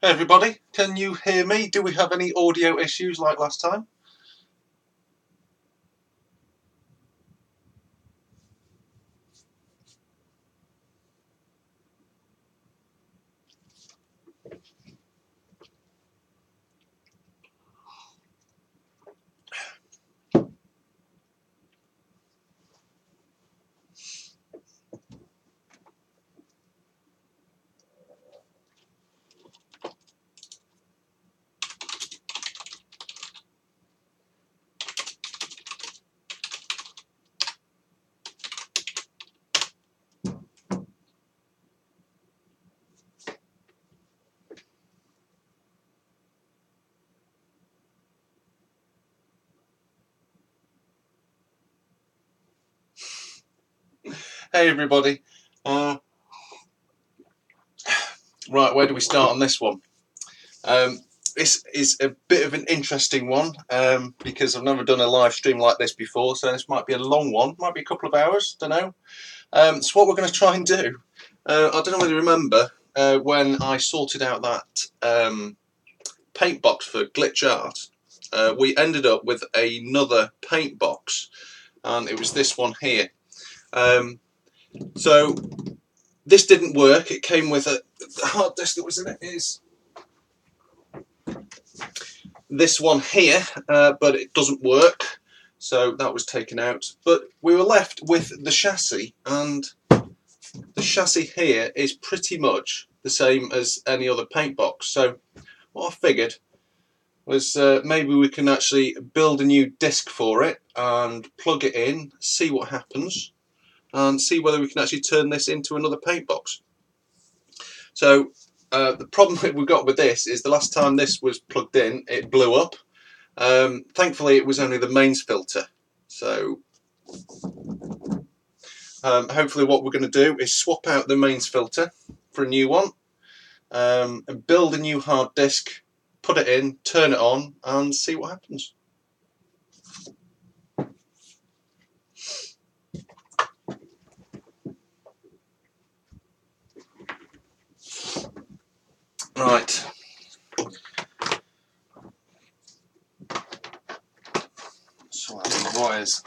Hey everybody, can you hear me? Do we have any audio issues like last time? Hey everybody. Right, where do we start on this one? This is a bit of an interesting one because I've never done a live stream like this before, so this might be a long one, might be a couple of hours, don't know. So what we're going to try and do, I don't know whether you remember when I sorted out that Paintbox for Glitch Art, we ended up with another Paintbox, and it was this one here. So this didn't work. It came with the hard disk that was in it is this one here, but it doesn't work, so that was taken out. But we were left with the chassis, and the chassis here is pretty much the same as any other Paintbox. So what I figured was maybe we can actually build a new disc for it and plug it in, see what happens, and see whether we can actually turn this into another Paintbox. So the problem we've got with this is the last time this was plugged in, it blew up. Thankfully, it was only the mains filter. So hopefully what we're going to do is swap out the mains filter for a new one, and build a new hard disk, put it in, turn it on, and see what happens. Right. So the wires.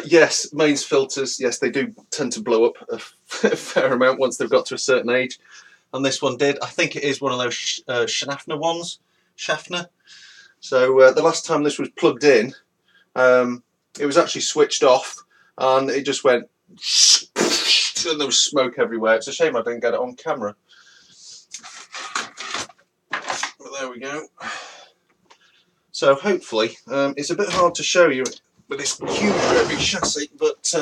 Yes, mains filters, yes, they do tend to blow up a fair amount once they've got to a certain age. And this one did. I think it is one of those Schaffner ones. Schaffner. So the last time this was plugged in, it was actually switched off, and it just went, and there was smoke everywhere. It's a shame I didn't get it on camera. But there we go. So hopefully, it's a bit hard to show you with this huge heavy chassis, but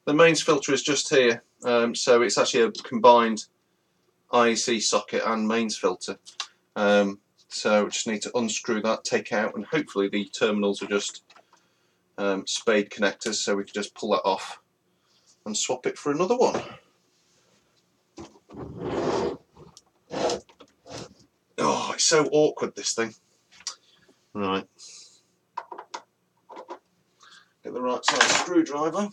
the mains filter is just here. So it's actually a combined IEC socket and mains filter. So just need to unscrew that, take out, and hopefully the terminals are just spade connectors, so we can just pull that off and swap it for another one. Oh, it's so awkward, this thing. Right. Get the right size screwdriver.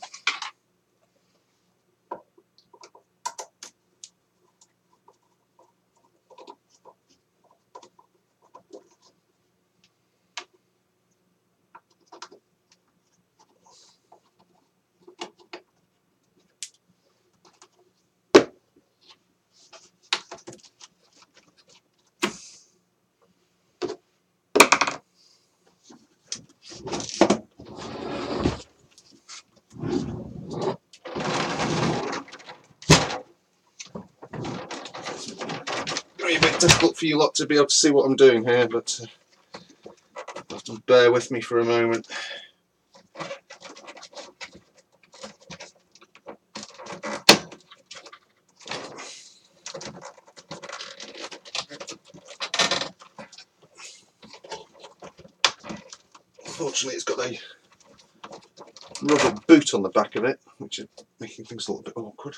be a bit difficult for you lot to be able to see what I'm doing here, but you'll have to bear with me for a moment. Fortunately, it's got a rubber boot on the back of it, which is making things a little bit awkward.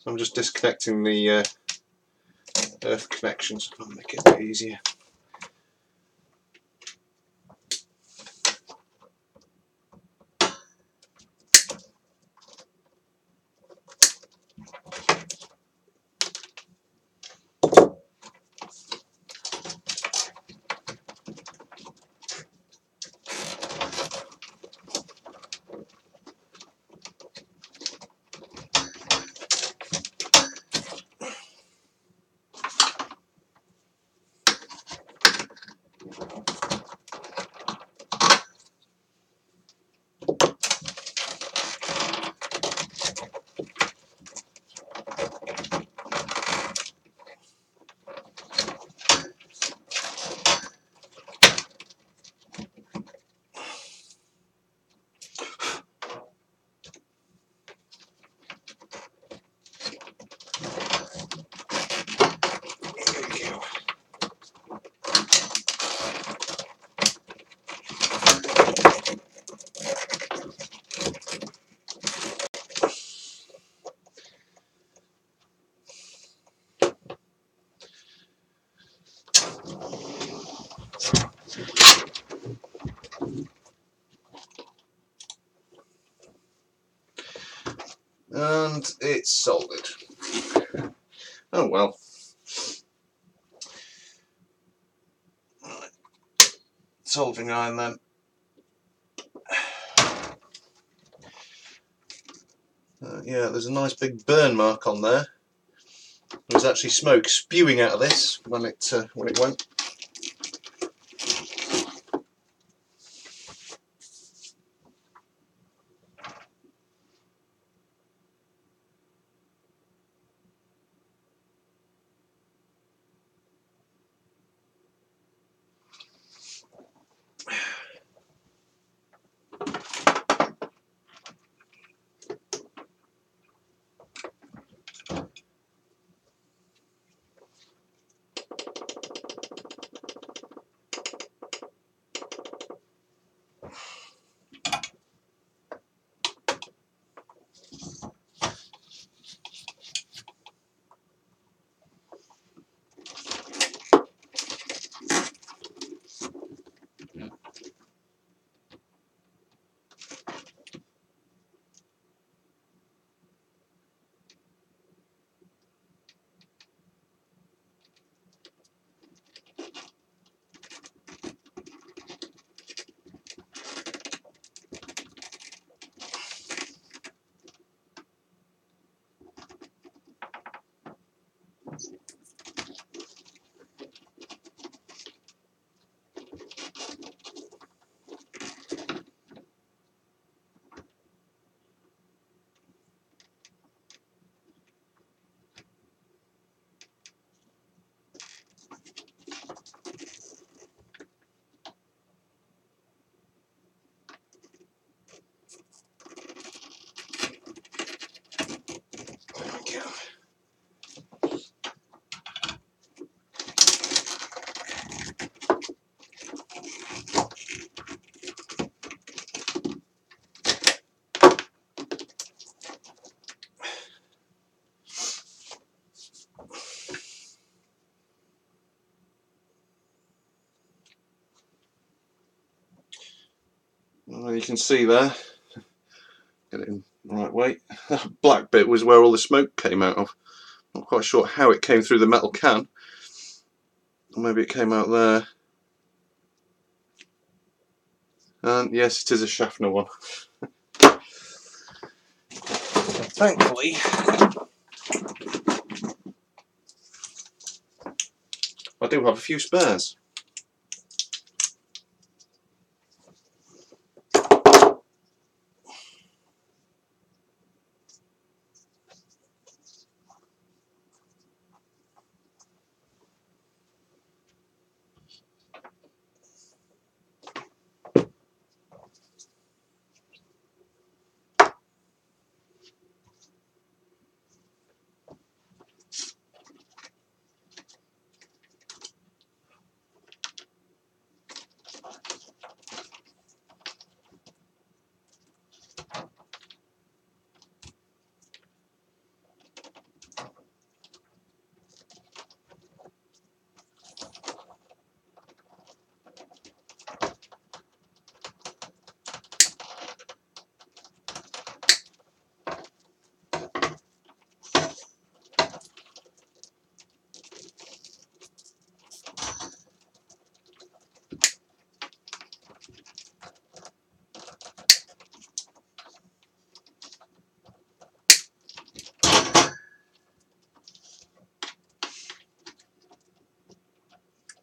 So I'm just disconnecting the earth connections to make it a bit easier. And it's soldered. Oh well. Right. Soldering iron then. Yeah, there's a nice big burn mark on there. There was actually smoke spewing out of this when it went. Well, you can see there, get it in the right way, that black bit was where all the smoke came out of. Not quite sure how it came through the metal can, or maybe it came out there. And yes, it is a Schaffner one. Thankfully, I do have a few spares.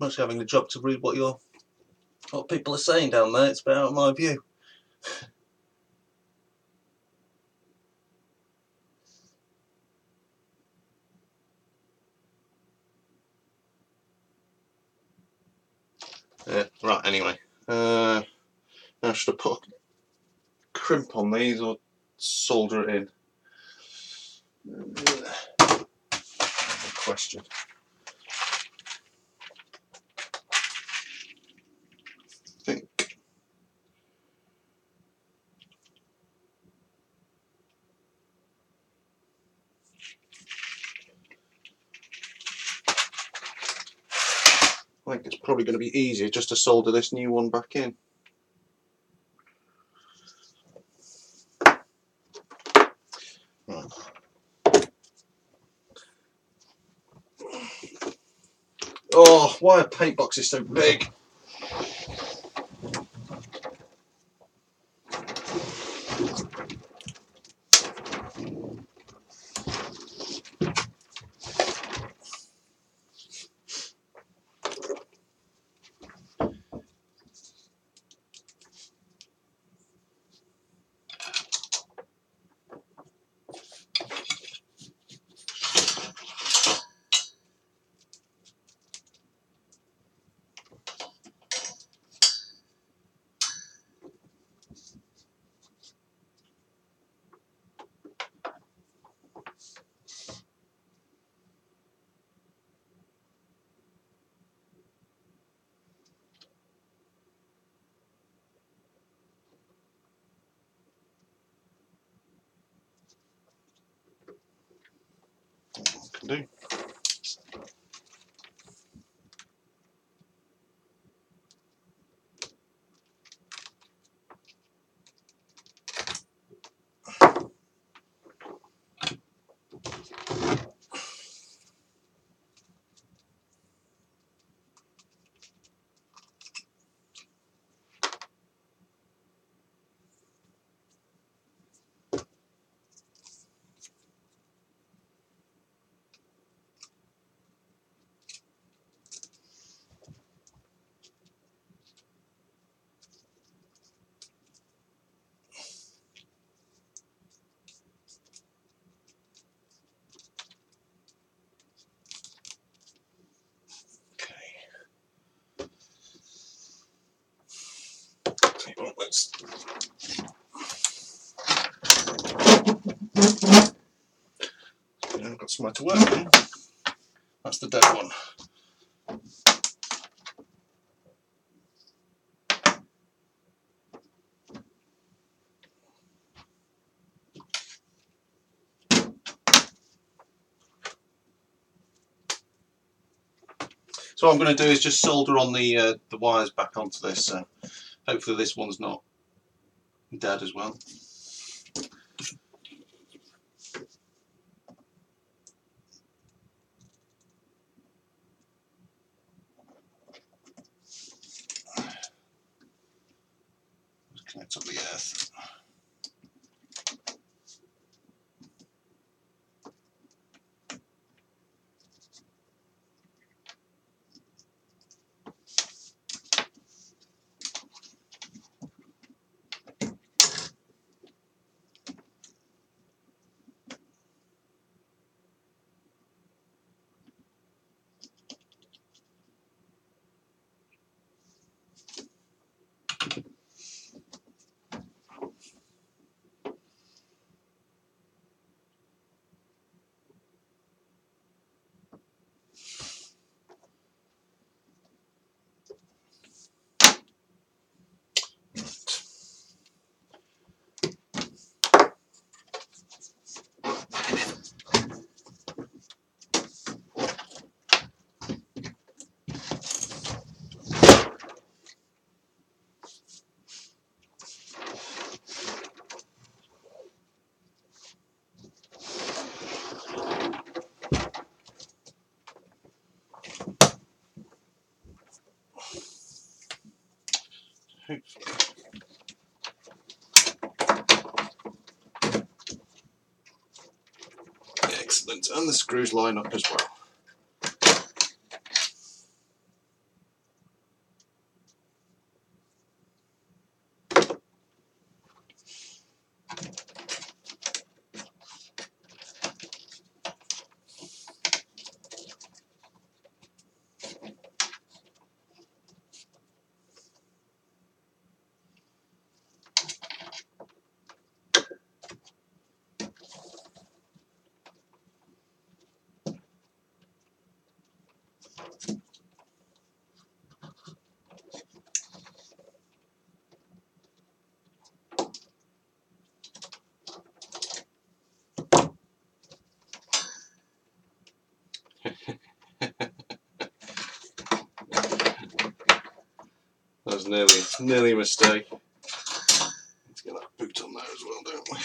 I'm actually having the job to read what people are saying down there. It's a bit out of my view. Right, anyway. Now should I put a crimp on these or solder it in? Good question. I think it's probably going to be easier just to solder this new one back in. Right. Oh, why are Paintboxes so big? Can do. Well, I've got somewhere to work on. That's the dead one. So what I'm going to do is just solder on the wires back onto this. So hopefully this one's not dead as well. Excellent, and the screws line up as well. That was nearly a mistake. Let's get that boot on there as well, don't we?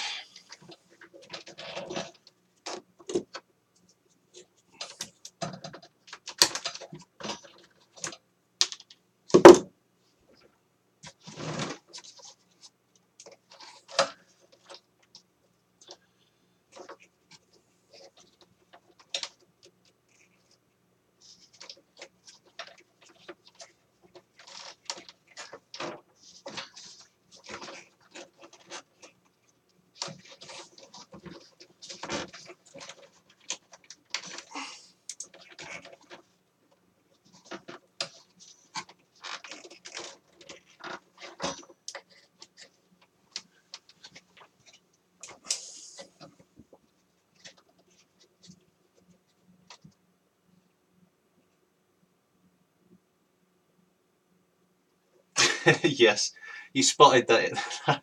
Yes, you spotted that.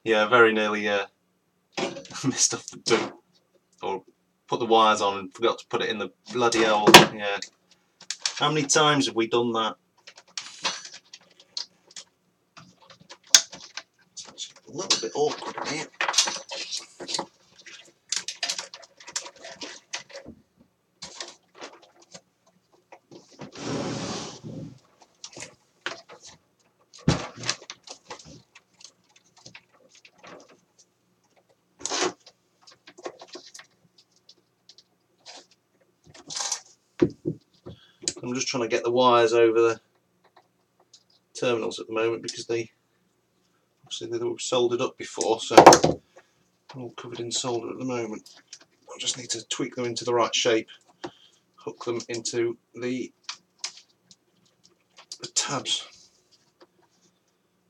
Yeah, very nearly missed off the boot, or put the wires on and forgot to put it in the bloody hole. Yeah. How many times have we done that? It's a little bit awkward here. I'm just trying to get the wires over the terminals at the moment because they obviously they were soldered up before, so they're all covered in solder at the moment. I just need to tweak them into the right shape, hook them into the tabs.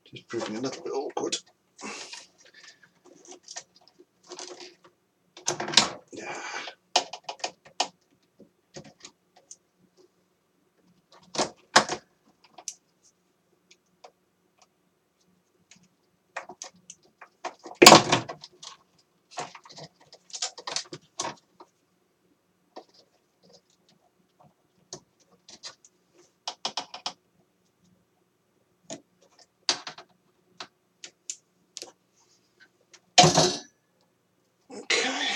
Just proving a little bit awkward. Yeah. Okay.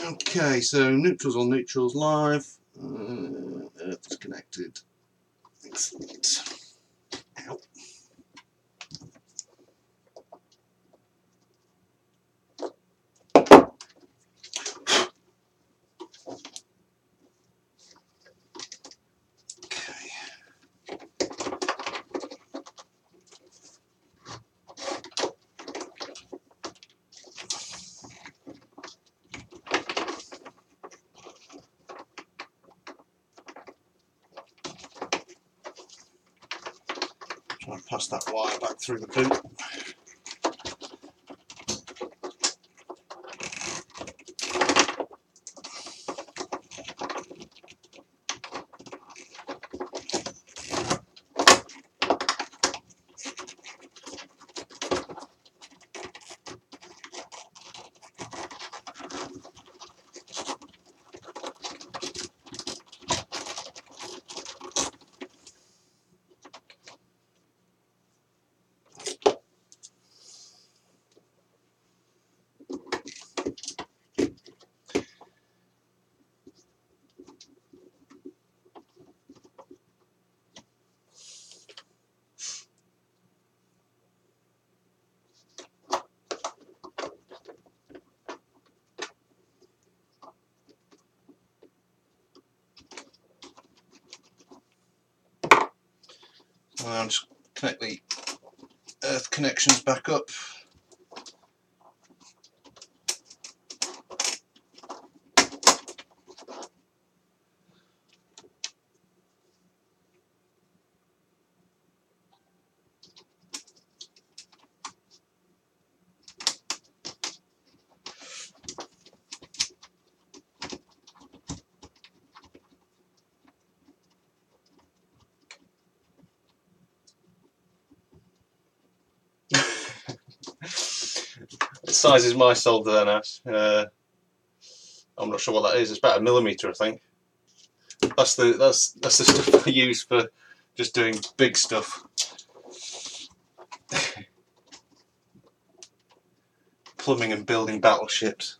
Okay, so neutrals on neutrals live. connected. Excellent. Ow. Try and pass that wire back through the boot. I'll just connect the earth connections back up. What size is my solder then, Ash? I'm not sure what that is. It's about 1 millimetre, I think. That's the stuff I use for just doing big stuff. Plumbing and building battleships.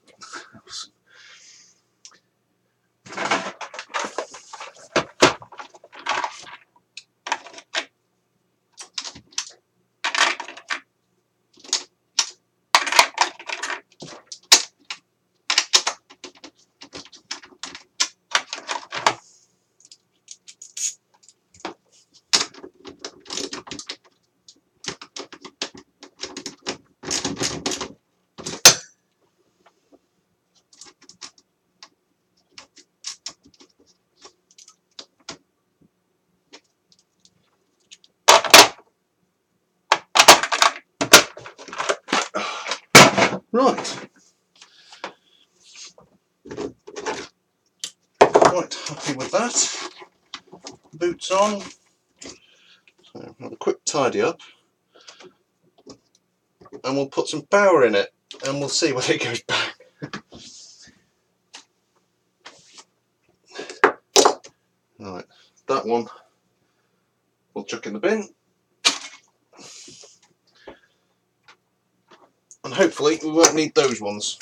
Right. Quite happy with that. Boots on. So have a quick tidy up. And we'll put some power in it. And we'll see when it goes back. Right. That one we'll chuck in the bin. And hopefully we won't need those ones.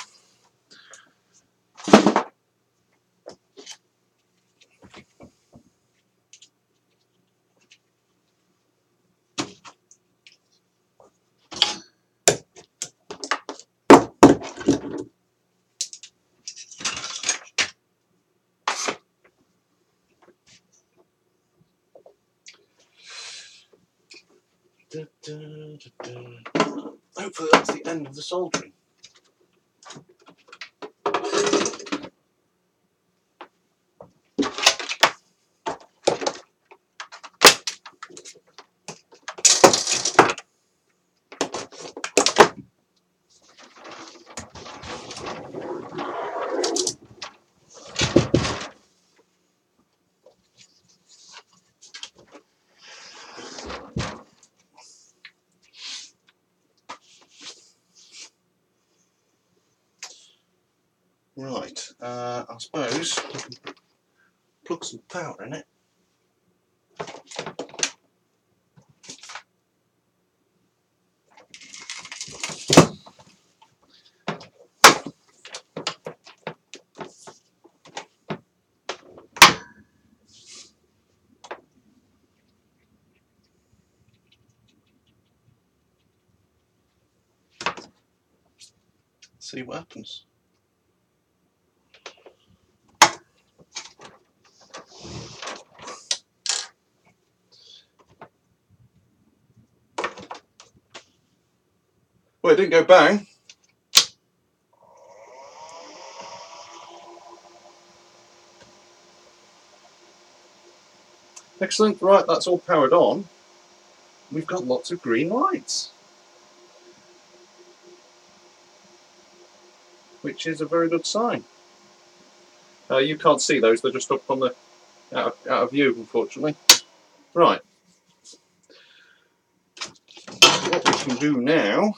Hopefully that's the end of the soldering. Right, I suppose we can plug some power in it. see what happens. Well, it didn't go bang. Excellent. Right, that's all powered on. We've got lots of green lights, which is a very good sign. You can't see those; they're just up on the out of view, unfortunately. Right. What we can do now.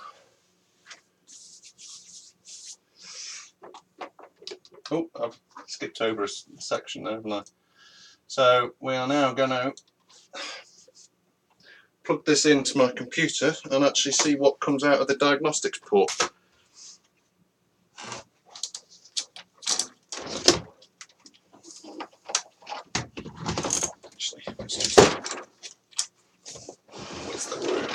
Oh, I've skipped over a section there, haven't I? So we are now going to plug this into my computer and actually see what comes out of the diagnostics port. Actually, let's just where's that room?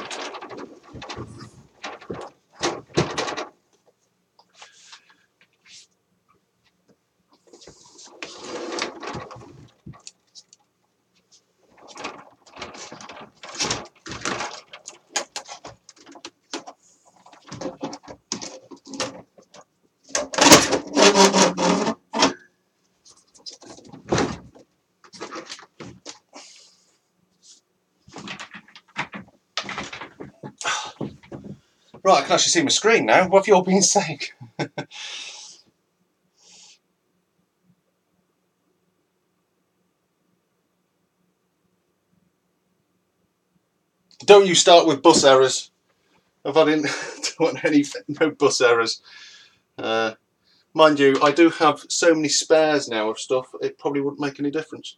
Right, I can actually see my screen now. What have you all been saying? Don't you start with bus errors. I've had don't want no bus errors. Mind you, I do have so many spares now of stuff, it probably wouldn't make any difference.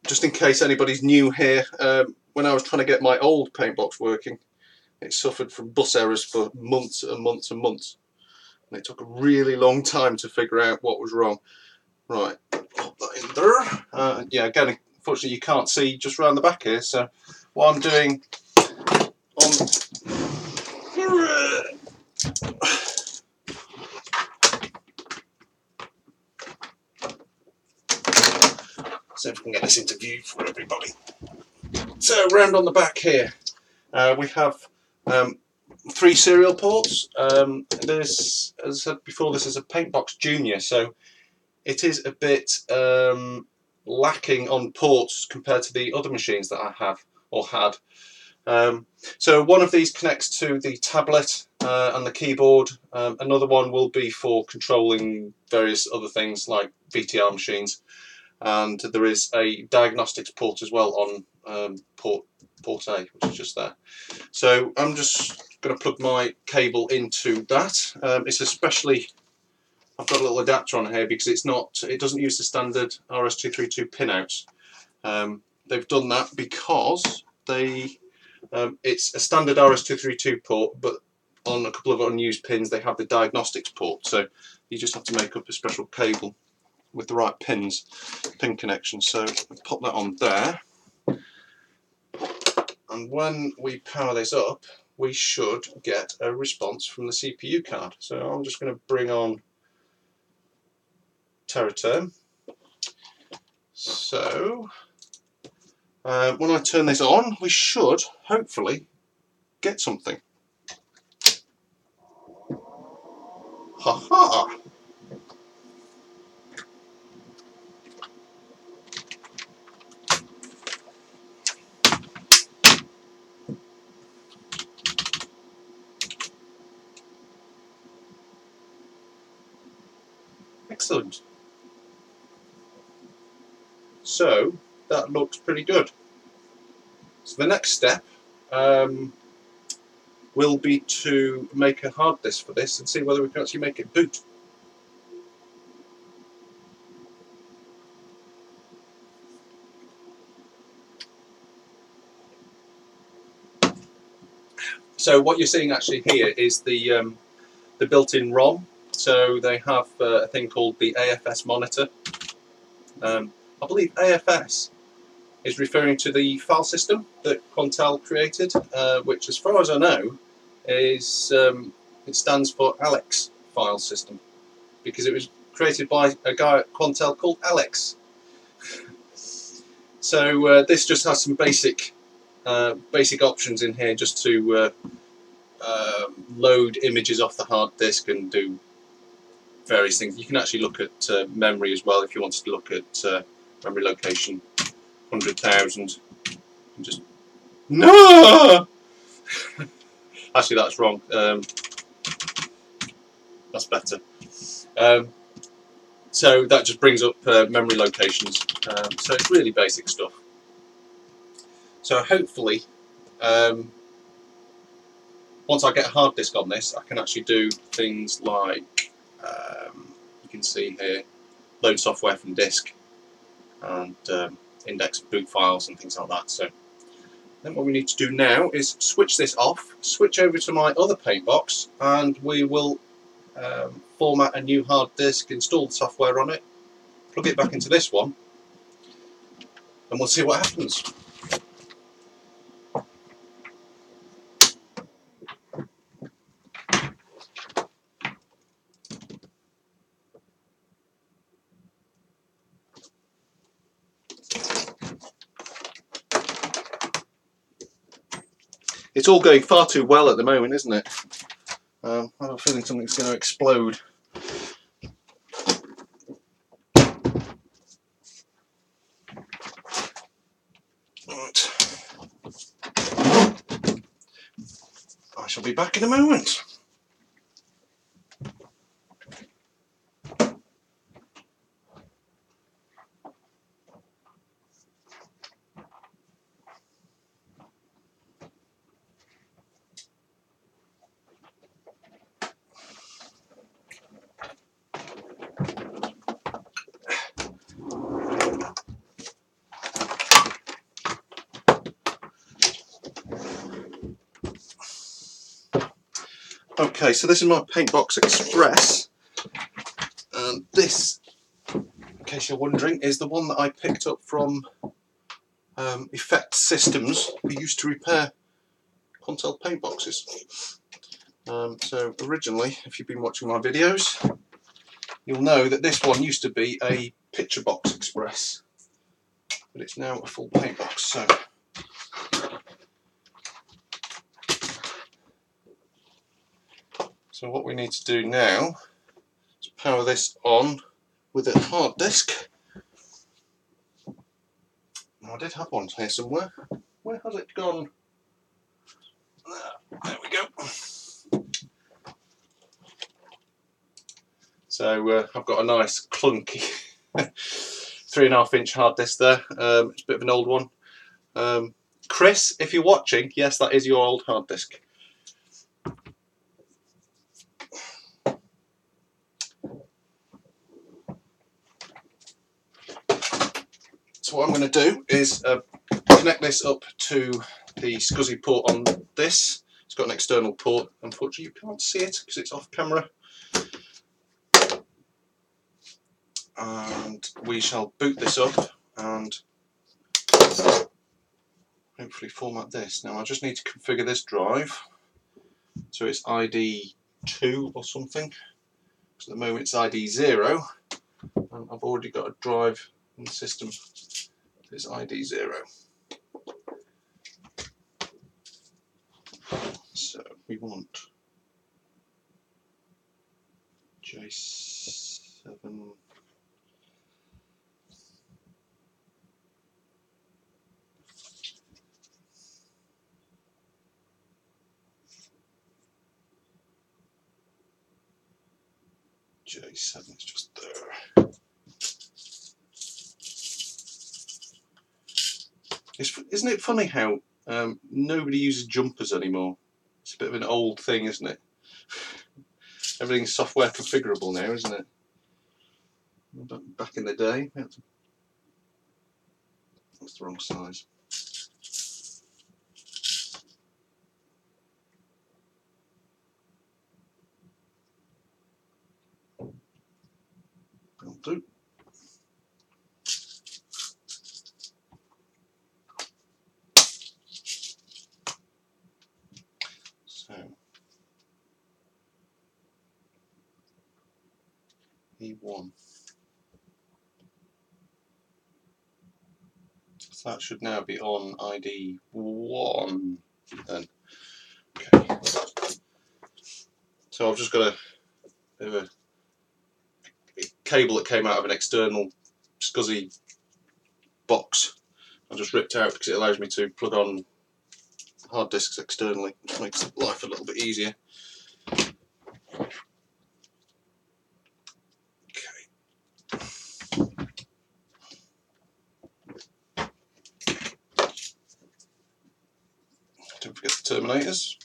Just in case anybody's new here, when I was trying to get my old Paintbox working, it suffered from bus errors for months and months and months. And it took a really long time to figure out what was wrong. Right, pop that in there. Yeah, again, unfortunately you can't see just round the back here, so what I'm doing on... See if we can get this into view for everybody. So, round on the back here, we have 3 serial ports. This, as I said before, this is a Paintbox Junior, so it is a bit lacking on ports compared to the other machines that I have or had. So one of these connects to the tablet and the keyboard. Another one will be for controlling various other things like VTR machines. And there is a diagnostics port as well on port A, which is just there. So I'm just going to plug my cable into that. It's especially, I've got a little adapter on here because it doesn't use the standard RS232 pinouts. They've done that because it's a standard RS232 port, but on a couple of unused pins they have the diagnostics port. So you just have to make up a special cable with the right pin connection. So pop that on there, and when we power this up we should get a response from the CPU card. So I'm just going to bring on Terraterm. So when I turn this on we should hopefully get something. Ha-ha! Excellent. So that looks pretty good. So the next step will be to make a hard disk for this and see whether we can actually make it boot. So what you're seeing actually here is the built-in ROM. So they have a thing called the AFS monitor. I believe AFS is referring to the file system that Quantel created, which as far as I know is it stands for Alex file system, because it was created by a guy at Quantel called Alex. So this just has some basic options in here just to load images off the hard disk and do various things. You can actually look at memory as well if you wanted to look at memory location 100,000. Just no. Actually, that's wrong. That's better. So that just brings up memory locations. So it's really basic stuff. So hopefully, once I get a hard disk on this, I can actually do things like you can see here, load software from disk and index boot files and things like that. So then what we need to do now is switch this off, switch over to my other Paintbox, and we will format a new hard disk, install the software on it, plug it back into this one, and we'll see what happens. It's all going far too well at the moment, isn't it? I have a feeling something's going to explode. Right. I shall be back in a moment. Okay, so this is my Paintbox Express, and this, in case you're wondering, is the one that I picked up from Effect Systems, who used to repair Quantel Paintboxes. So originally, if you've been watching my videos, you'll know that this one used to be a Picture Box Express, but it's now a full Paintbox. So what we need to do now is power this on with a hard disk. Now, I did have one here somewhere. Where has it gone? There we go. So I've got a nice clunky 3.5-inch hard disk there. It's a bit of an old one. Chris, if you're watching, yes, that is your old hard disk. So what I'm going to do is connect this up to the SCSI port on this. It's got an external port. Unfortunately, you can't see it because it's off camera. And we shall boot this up and hopefully format this. Now I just need to configure this drive so it's ID 2 or something, because at the moment it's ID 0, and I've already got a drive in the system that's ID 0. So we want J7. J7 is just there. Isn't it funny how nobody uses jumpers anymore? It's a bit of an old thing, isn't it? Everything's software configurable now, isn't it? Back in the day, that's the wrong size. That'll do. So ID1. So that should now be on ID1 then. Okay. So I've just got a bit of a cable that came out of an external SCSI box. I just ripped out because it allows me to plug on hard disks externally, which makes life a little bit easier. Don't forget the terminators.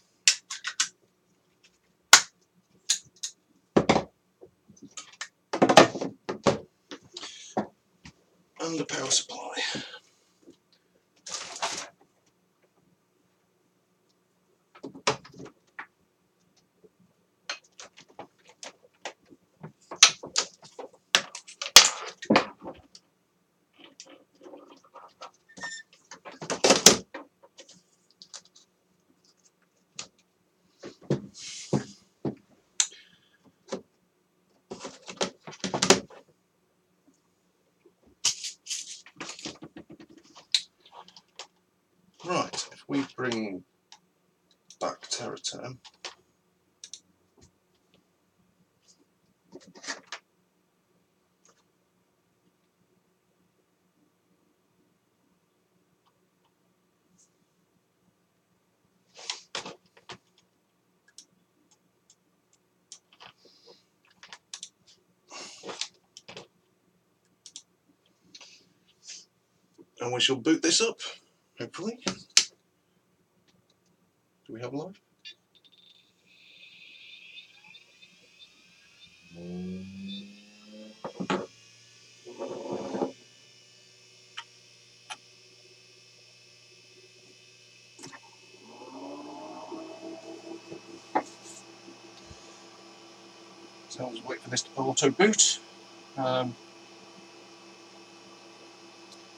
And the power supply. Right, if we bring back Terraterm, and we shall boot this up, hopefully. Do we have live? So I'll just wait for this to auto boot.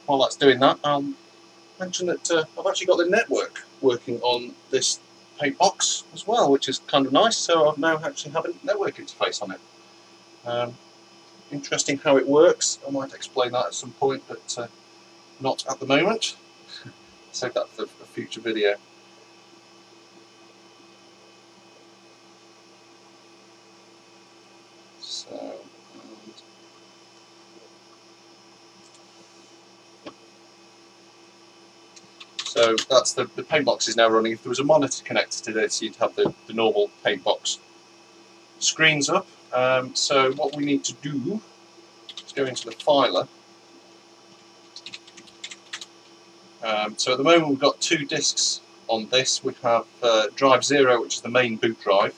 While that's doing that, I'll mention that I've actually got the network working on this Paintbox as well, which is kind of nice. So I've now actually have a network interface on it. Interesting how it works. I might explain that at some point, but not at the moment. Save that for a future video. So that's the Paintbox is now running. If there was a monitor connected to this, you'd have the normal Paintbox screens up. So what we need to do is go into the filer. So at the moment we've got 2 disks on this. We have drive 0, which is the main boot drive.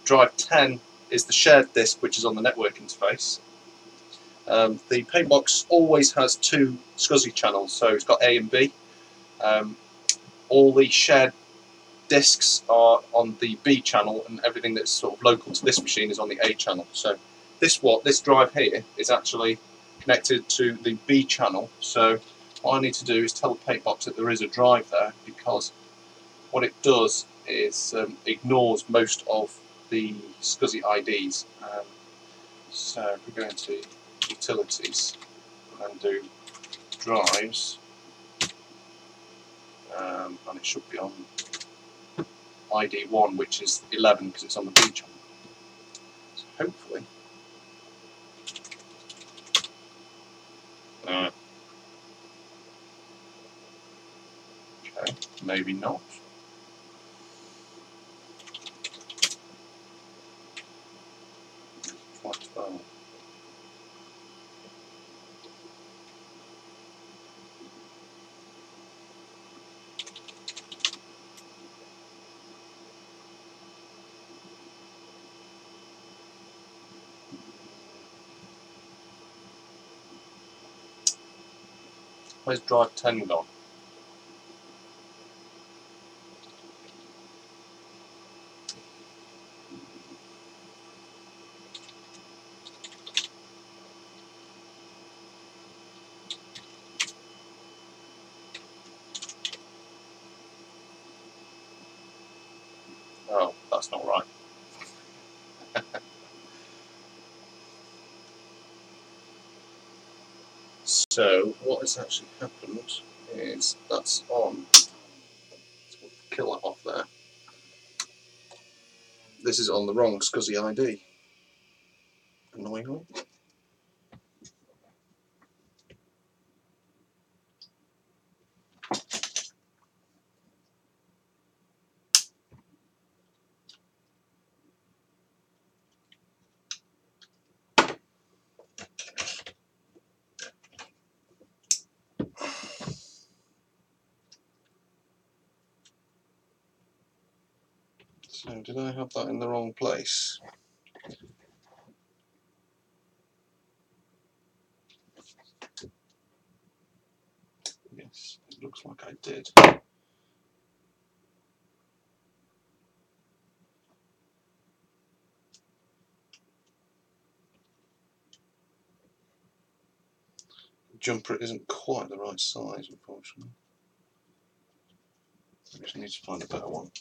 Drive 10 is the shared disk, which is on the network interface. The Paintbox always has 2 SCSI channels, so it's got A and B. All the shared disks are on the B channel, and everything that's sort of local to this machine is on the A channel. So this drive here is actually connected to the B channel. So what I need to do is tell the Paintbox that there is a drive there, because what it does is ignores most of the SCSI IDs. So if we go into utilities and do drives, and it should be on ID1, which is 11 because it's on the B channel. So hopefully, okay, maybe not. Try 12. Where's drive 10 gone? Oh, that's not right. So what has actually happened is that's on. Let's kill that off there. This is on the wrong SCSI ID. Annoyingly. So did I have that in the wrong place? Yes, it looks like I did. The jumper isn't quite the right size, unfortunately. I just need to find a better one.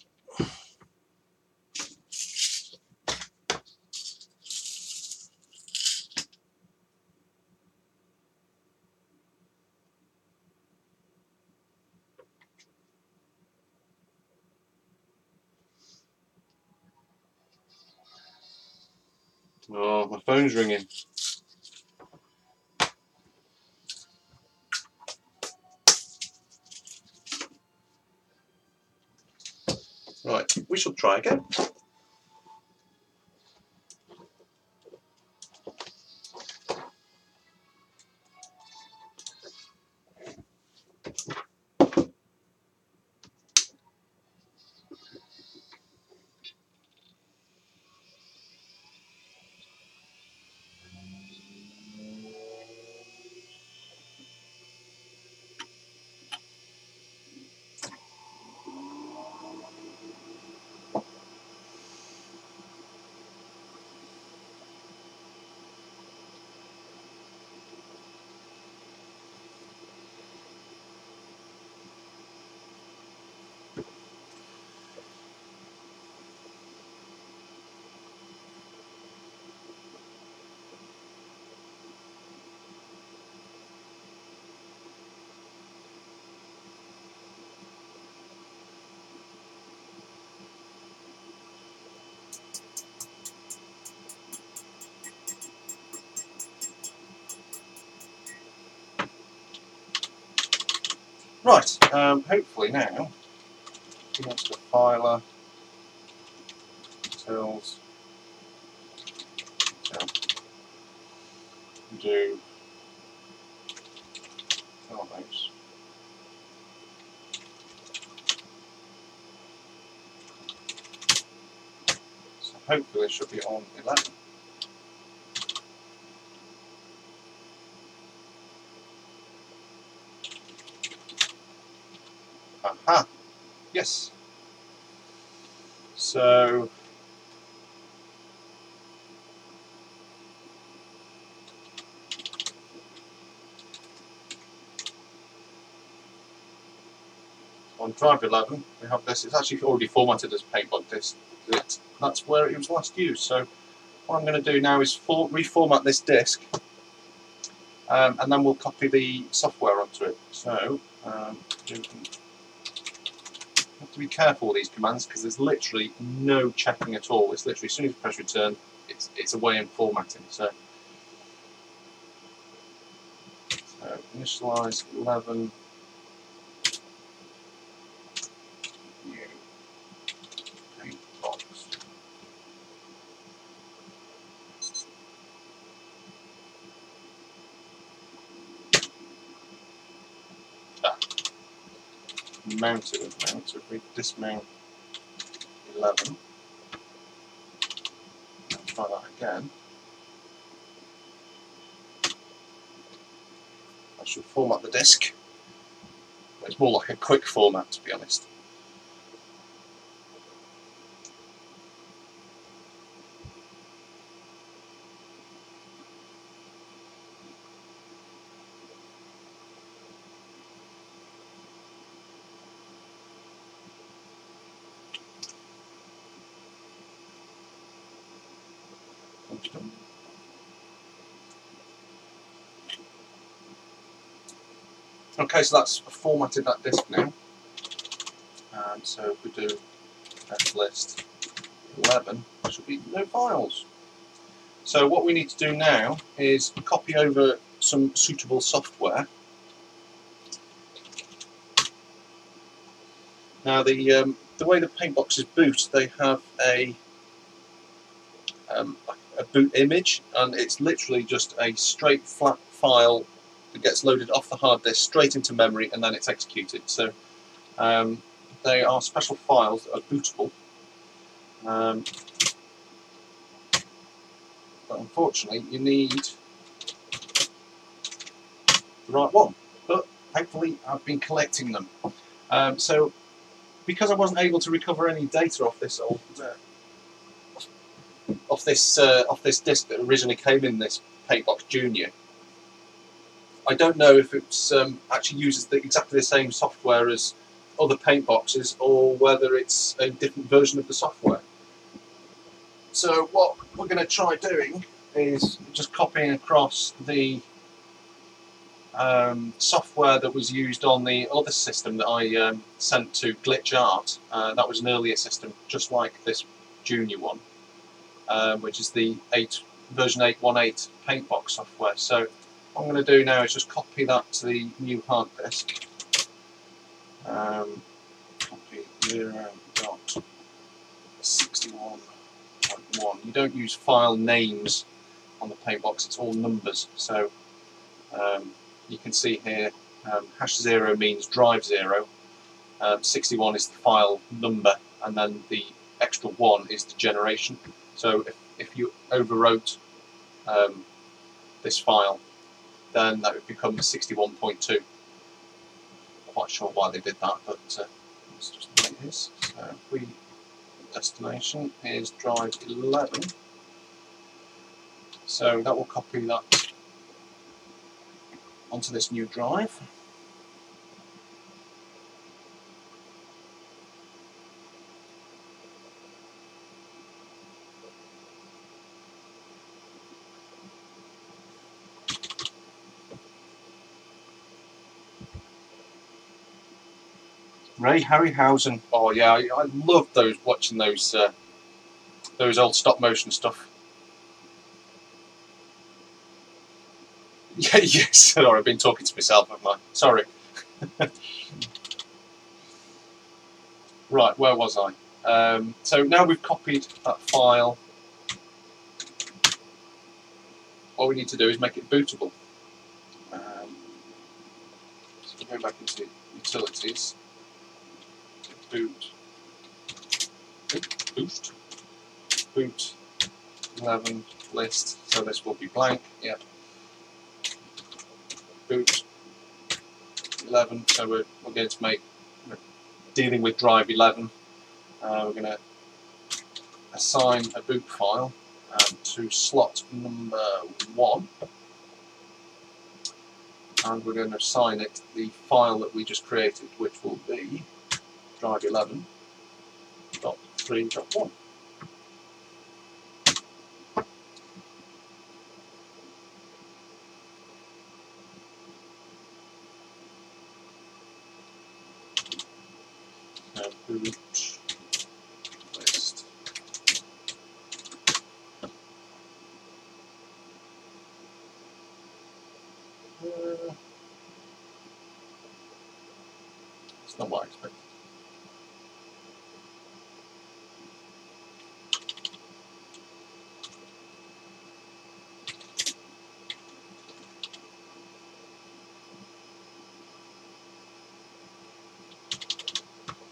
Oh, my phone's ringing. Right, we shall try again. Right, hopefully now, next to filer, tills, do those. So hopefully it should be on 11. Aha! Yes. So on drive 11, we have this. It's actually already formatted as Paintbox disk. That's where it was last used. So what I'm going to do now is reformat this disk, and then we'll copy the software onto it. So you have to be careful with these commands because there's literally no checking at all. It's literally as soon as you press return, it's away in formatting. So initialize 11. New Paintbox. Mounted amount. So if we dismount 11, try that again. I should format the disk. It's more like a quick format, to be honest. Okay, so that's formatted that disk now. And so if we do F list 11, there should be no files. So what we need to do now is copy over some suitable software. Now the way the Paintboxes boot, they have a boot image, and it's literally just a straight flat file that gets loaded off the hard disk straight into memory, and then it's executed. So they are special files that are bootable, but unfortunately you need the right one. But thankfully I've been collecting them. So because I wasn't able to recover any data off this old off this disc that originally came in this Paintbox Junior, I don't know if it's actually uses exactly the same software as other Paintboxes, or whether it's a different version of the software. So what we're going to try doing is just copying across the software that was used on the other system that I sent to Glitch Art. That was an earlier system, just like this Junior one, which is the version 8.18 Paintbox software. So what I'm going to do now is just copy that to the new hard disk. Copy 0.61.1. You don't use file names on the Paintbox, it's all numbers. So you can see here, #0 means drive 0, 61 is the file number, and then the extra 1 is the generation. So if you overwrote this file, then that would become 61.2. Not quite sure why they did that, but let's just make this. So destination is drive 11. So that will copy that onto this new drive. Ray Harryhausen. Oh yeah, I loved watching those old stop motion stuff. Yeah, yes. Sorry, I've been talking to myself, haven't I? Sorry. Right, where was I? So now we've copied that file. What we need to do is make it bootable. So we go back into utilities, boot 11 list. So this will be blank. Yeah. Boot 11. So we're going to we're dealing with drive 11. We're going to assign a boot file to slot number 1, and we're going to assign it the file that we just created, which will be drive 11.3.1. Boot list. It's not what I expected.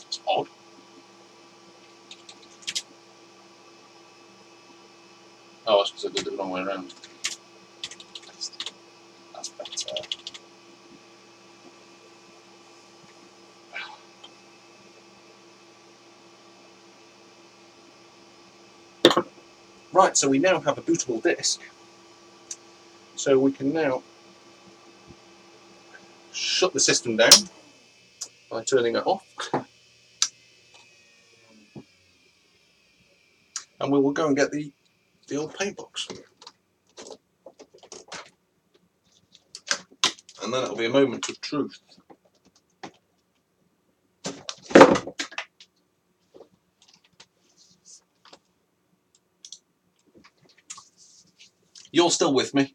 It's odd. Oh, that's because I did it the wrong way around. That's better. Right, so we now have a bootable disk. So we can now shut the system down by turning it off. And we will go and get the old Paintbox. And and then it'll be a moment of truth. You're still with me?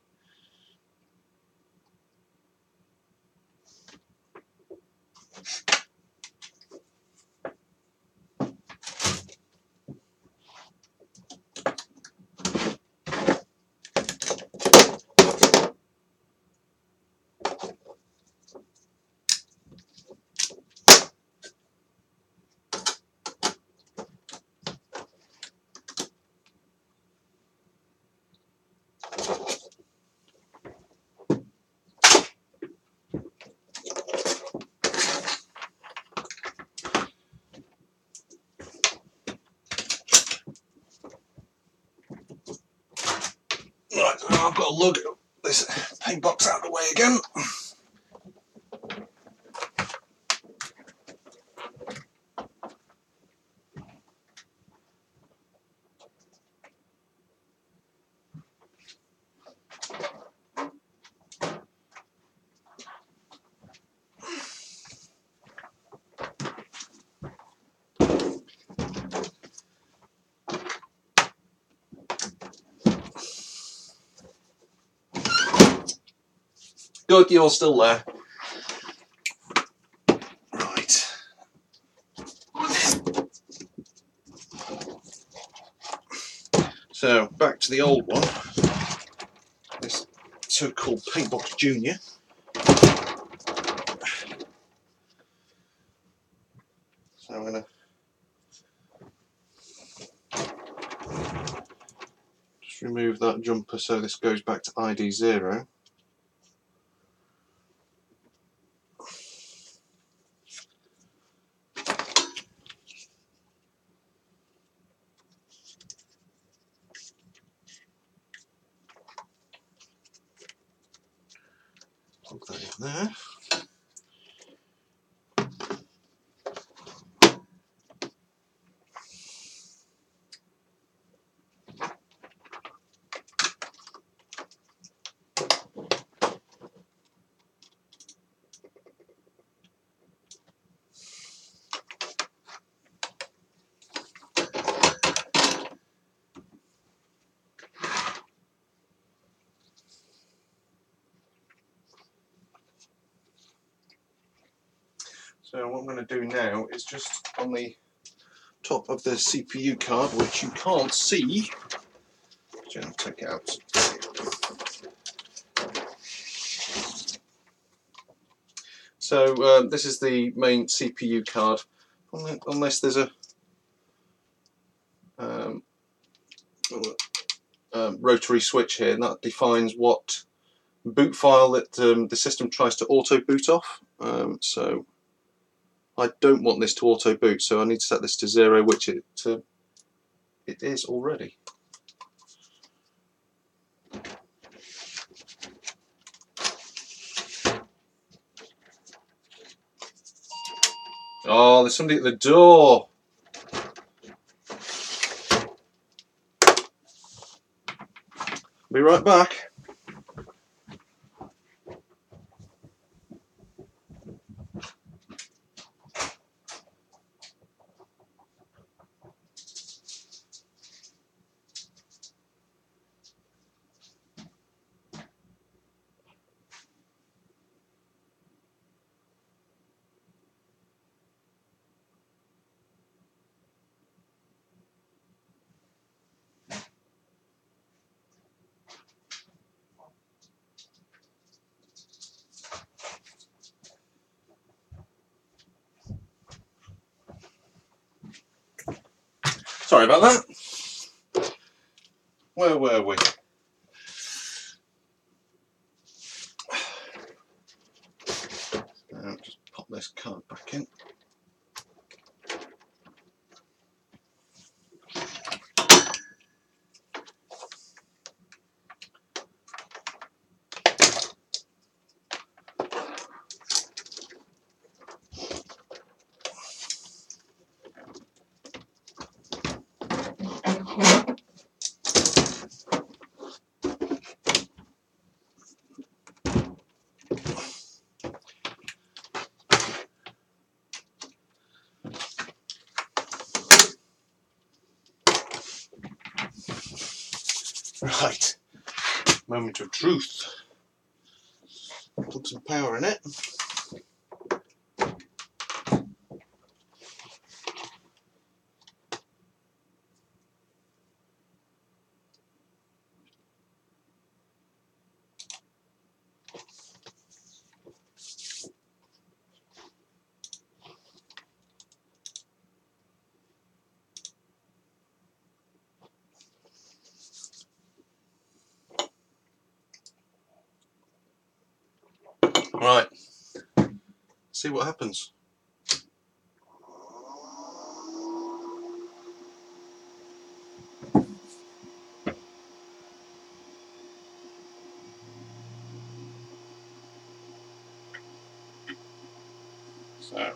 Right, now I've got to lug this paint box out of the way again. Good, you're still there. Right. So, back to the old one. This so-called Paintbox Junior. So I'm going to just remove that jumper so this goes back to ID 0. Plug that in there. So what I'm going to do now is just on the top of the CPU card, which you can't see, so I'll take it out. So this is the main CPU card, unless there's a rotary switch here, and that defines what boot file that the system tries to auto boot off. So I don't want this to auto boot, so I need to set this to 0, which it is already. Oh, there's somebody at the door. Be right back. Sorry about that. Where were we? Just pop this card back in. Right, moment of truth. Put some power in it. Right, see what happens. So,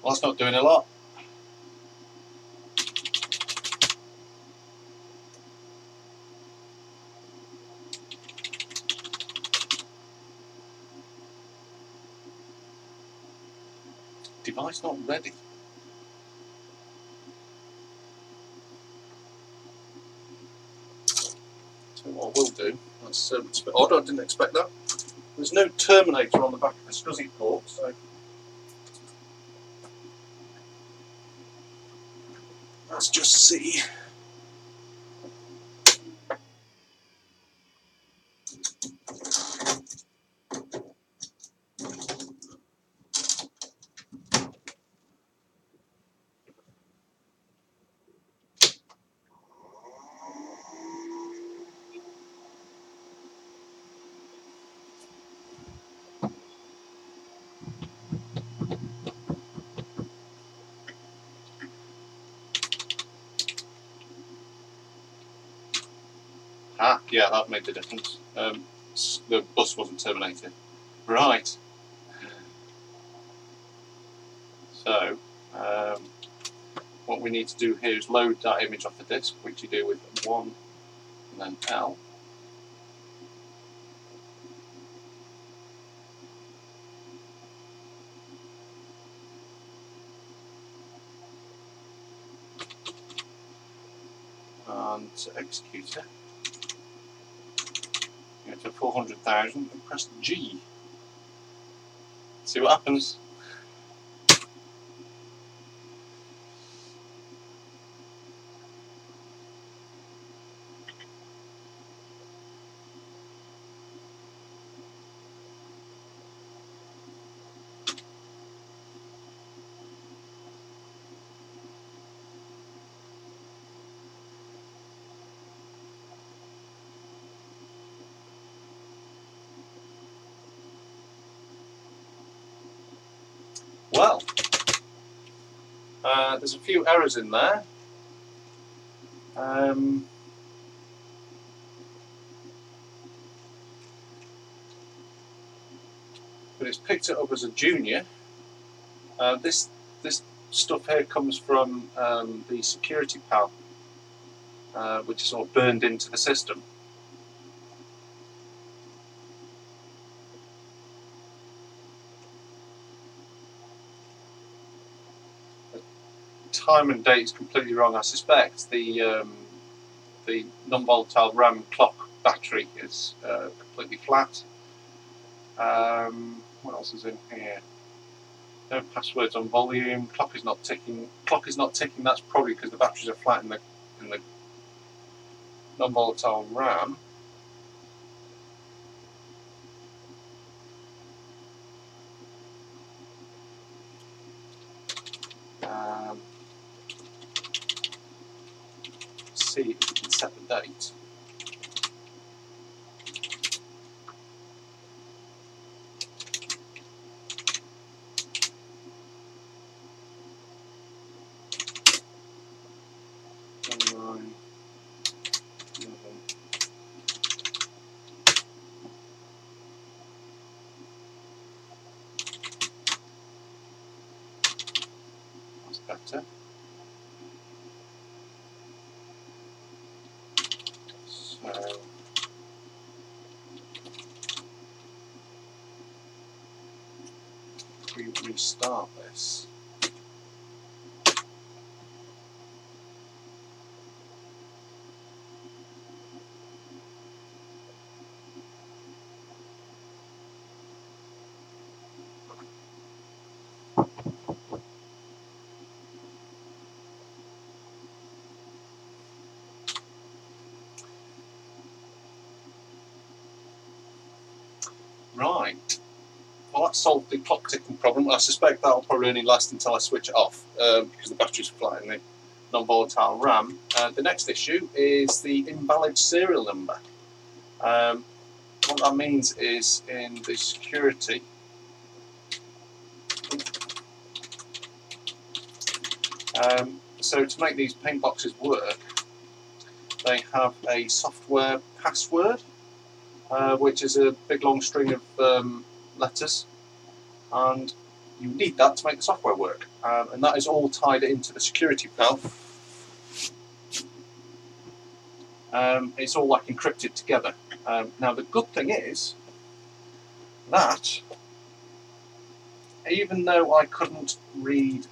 well, that's not doing a lot. Device not ready. So what I will do, that's it's a bit odd, I didn't expect that. There's no terminator on the back of the SCSI port, so let's just see. Ah, yeah, that made the difference. The bus wasn't terminated. Right. So, what we need to do here is load that image off the disk, which you do with 1 and then L. And to execute it, go to 400,000 and press G. See what happens. Well, there's a few errors in there. But it's picked it up as a junior. This stuff here comes from the security PAL, which is sort of burned into the system. The time and date is completely wrong. I suspect the non-volatile RAM clock battery is completely flat. What else is in here? No passwords on volume. Clock is not ticking. Clock is not ticking. That's probably because the batteries are flat in the non-volatile RAM. See if we can set the date. That's better. if we restart this. Right. Well, that solved the clock ticking problem. I suspect that'll probably only last until I switch it off because the battery's flat in the non-volatile RAM. The next issue is the invalid serial number. What that means is in the security, so to make these paint boxes work, they have a software password, which is a big long string of letters, and you need that to make the software work, and that is all tied into the security panel. It's all like encrypted together. Now the good thing is that even though I couldn't read,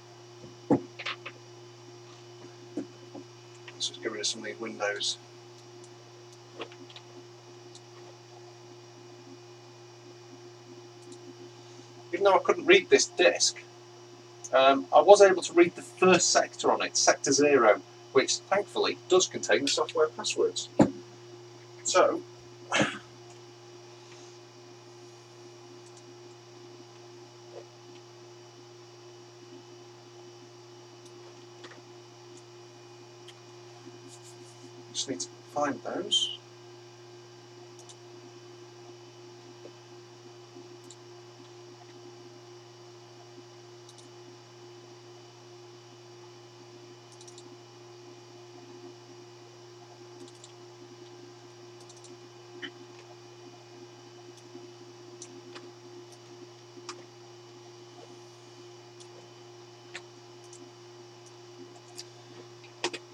let's just get rid of some of these windows. Even though I couldn't read this disk, I was able to read the first sector on it, sector 0, which thankfully does contain the software passwords. So, just need to find those.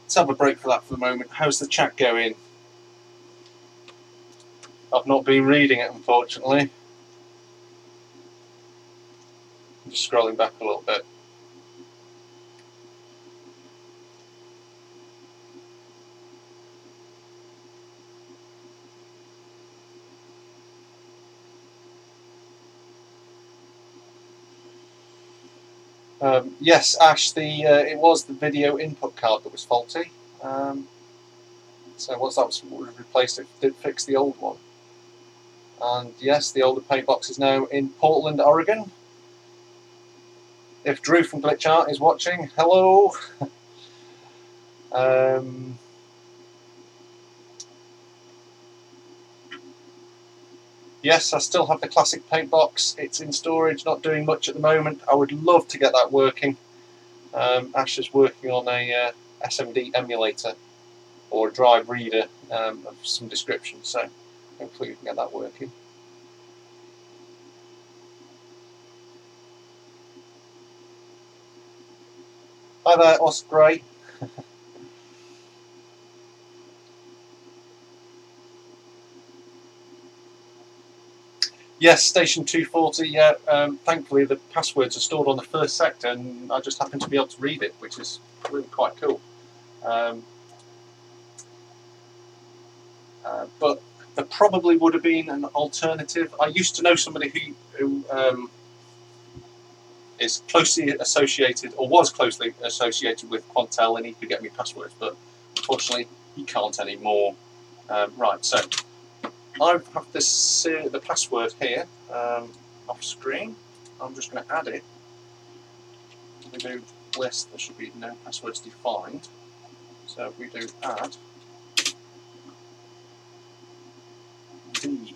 Let's have a break for that for the moment. How's the chat going? I've not been reading it, unfortunately. I'm just scrolling back a little bit. Yes, Ash, it was the video input card that was faulty. So once that was replaced, it did fix the old one. And yes, the older Paintbox is now in Portland, Oregon. If Drew from Glitch Art is watching, hello. Yes, I still have the classic Paintbox. It's in storage, not doing much at the moment. I would love to get that working. Ash is working on a SMD emulator or a drive reader of some description, so hopefully we can get that working. Hi there, Osprey. Yes, station 240, yeah. Thankfully the passwords are stored on the first sector and I just happen to be able to read it, which is really quite cool. But there probably would have been an alternative. I used to know somebody who is closely associated, or was closely associated with Quantel, and he could get me passwords, but unfortunately he can't anymore. Right, so I have the password here off screen. I'm just going to add it. We do list, there should be no passwords defined. So if we do add DCF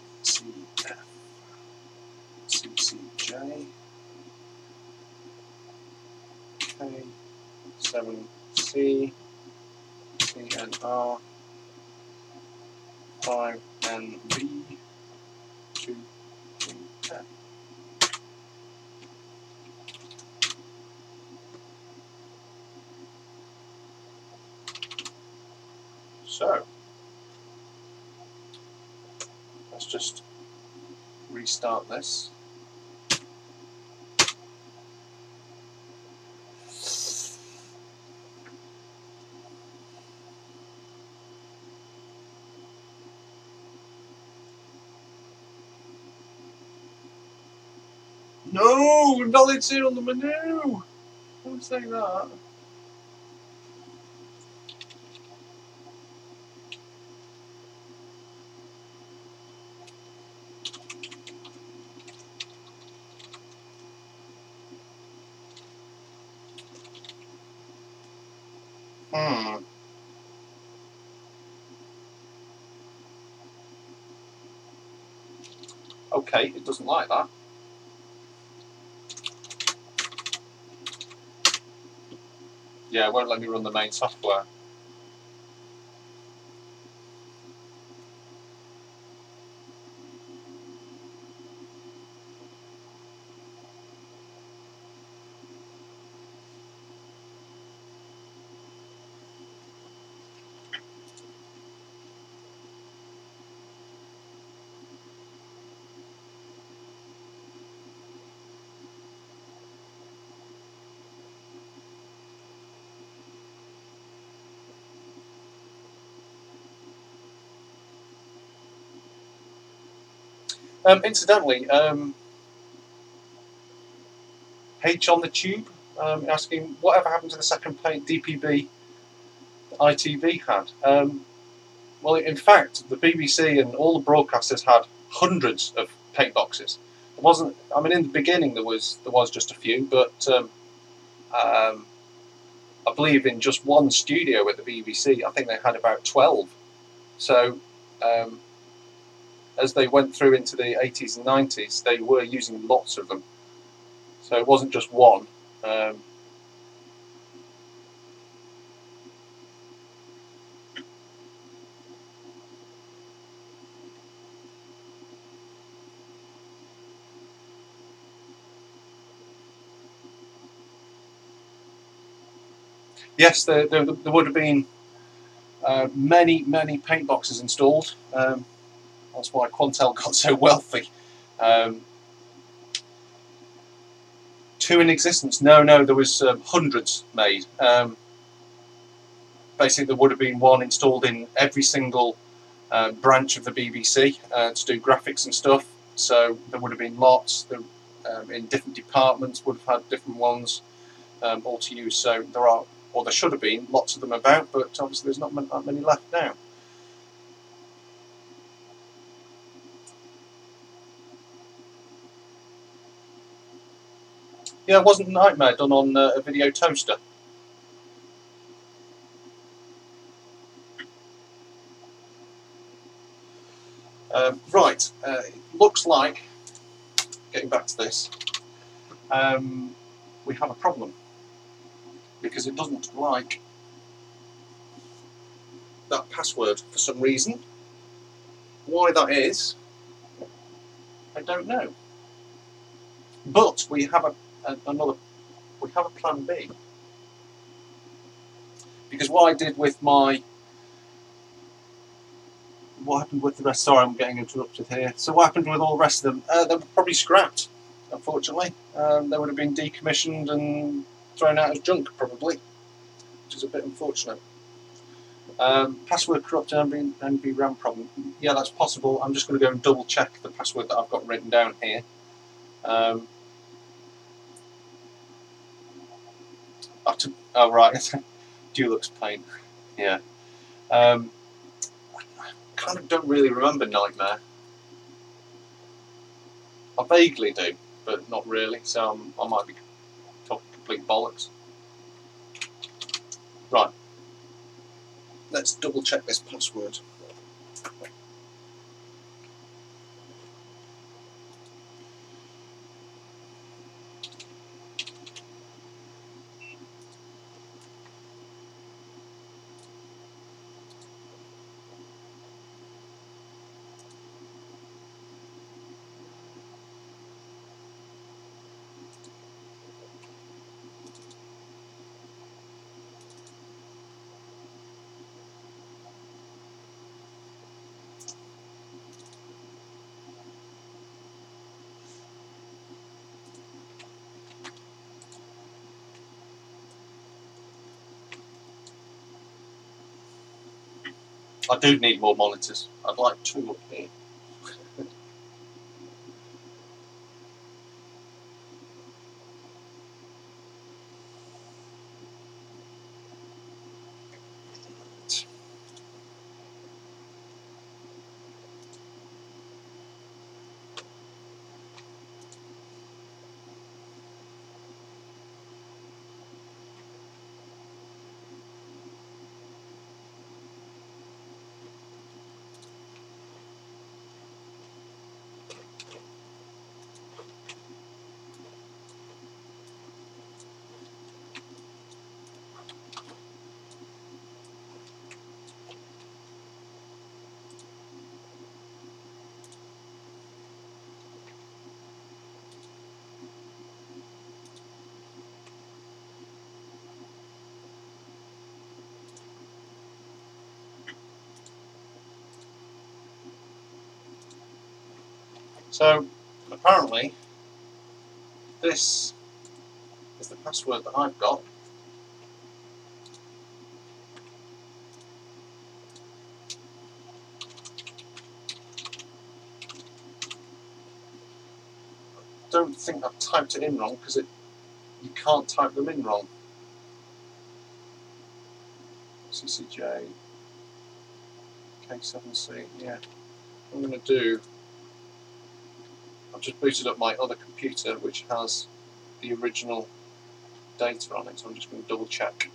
CCJ K7C CNR 5NB 210. So let's just restart this. No, valid serial number, no! Don't say that. Okay, it doesn't like that. Yeah, it won't let me run the main software. Incidentally, H on the tube asking whatever happened to the second paint DPB ITV had. Well, in fact, the BBC and all the broadcasters had hundreds of paint boxes. It wasn't. I mean, in the beginning there was just a few, but I believe in just one studio at the BBC, I think they had about 12. So as they went through into the 80s and 90s, they were using lots of them. So it wasn't just one. Yes, there would have been many paint boxes installed. That's why Quantel got so wealthy. Two in existence? No, there was hundreds made. Basically, there would have been one installed in every single branch of the BBC to do graphics and stuff. So there would have been lots. In different departments would have had different ones all to use. So there are, or there should have been, lots of them about, but obviously there's not that many left now. Yeah, it wasn't Nightmare done on a video toaster? Right, it looks like, getting back to this, we have a problem because it doesn't like that password for some reason. Why that is, I don't know. But we have we have a plan B. Because what I did with what happened with the rest? Sorry, I'm getting interrupted here. So what happened with all the rest of them? They were probably scrapped, unfortunately. They would have been decommissioned and thrown out as junk, probably, which is a bit unfortunate. Password corrupted NB RAM problem. Yeah, that's possible. I'm just going to go and double check the password that I've got written down here. Oh, right. Dulux Paint. Yeah. I kind of don't really remember Nightmare. I vaguely do, but not really, so I might be talking complete bollocks. Right. Let's double check this password. I do need more monitors. I'd like 2 up here. So apparently this is the password that I've got. I don't think I've typed it in wrong because you can't type them in wrong. CCJ K7C, yeah. What I'm going to do, I've just booted up my other computer which has the original data on it, so I'm just going to double check.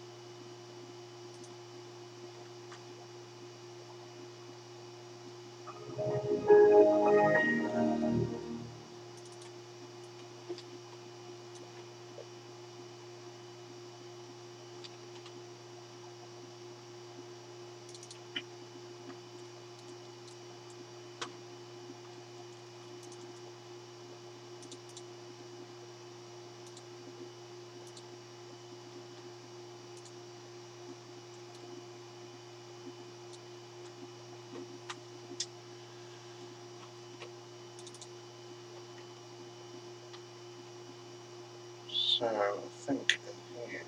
So I think in here,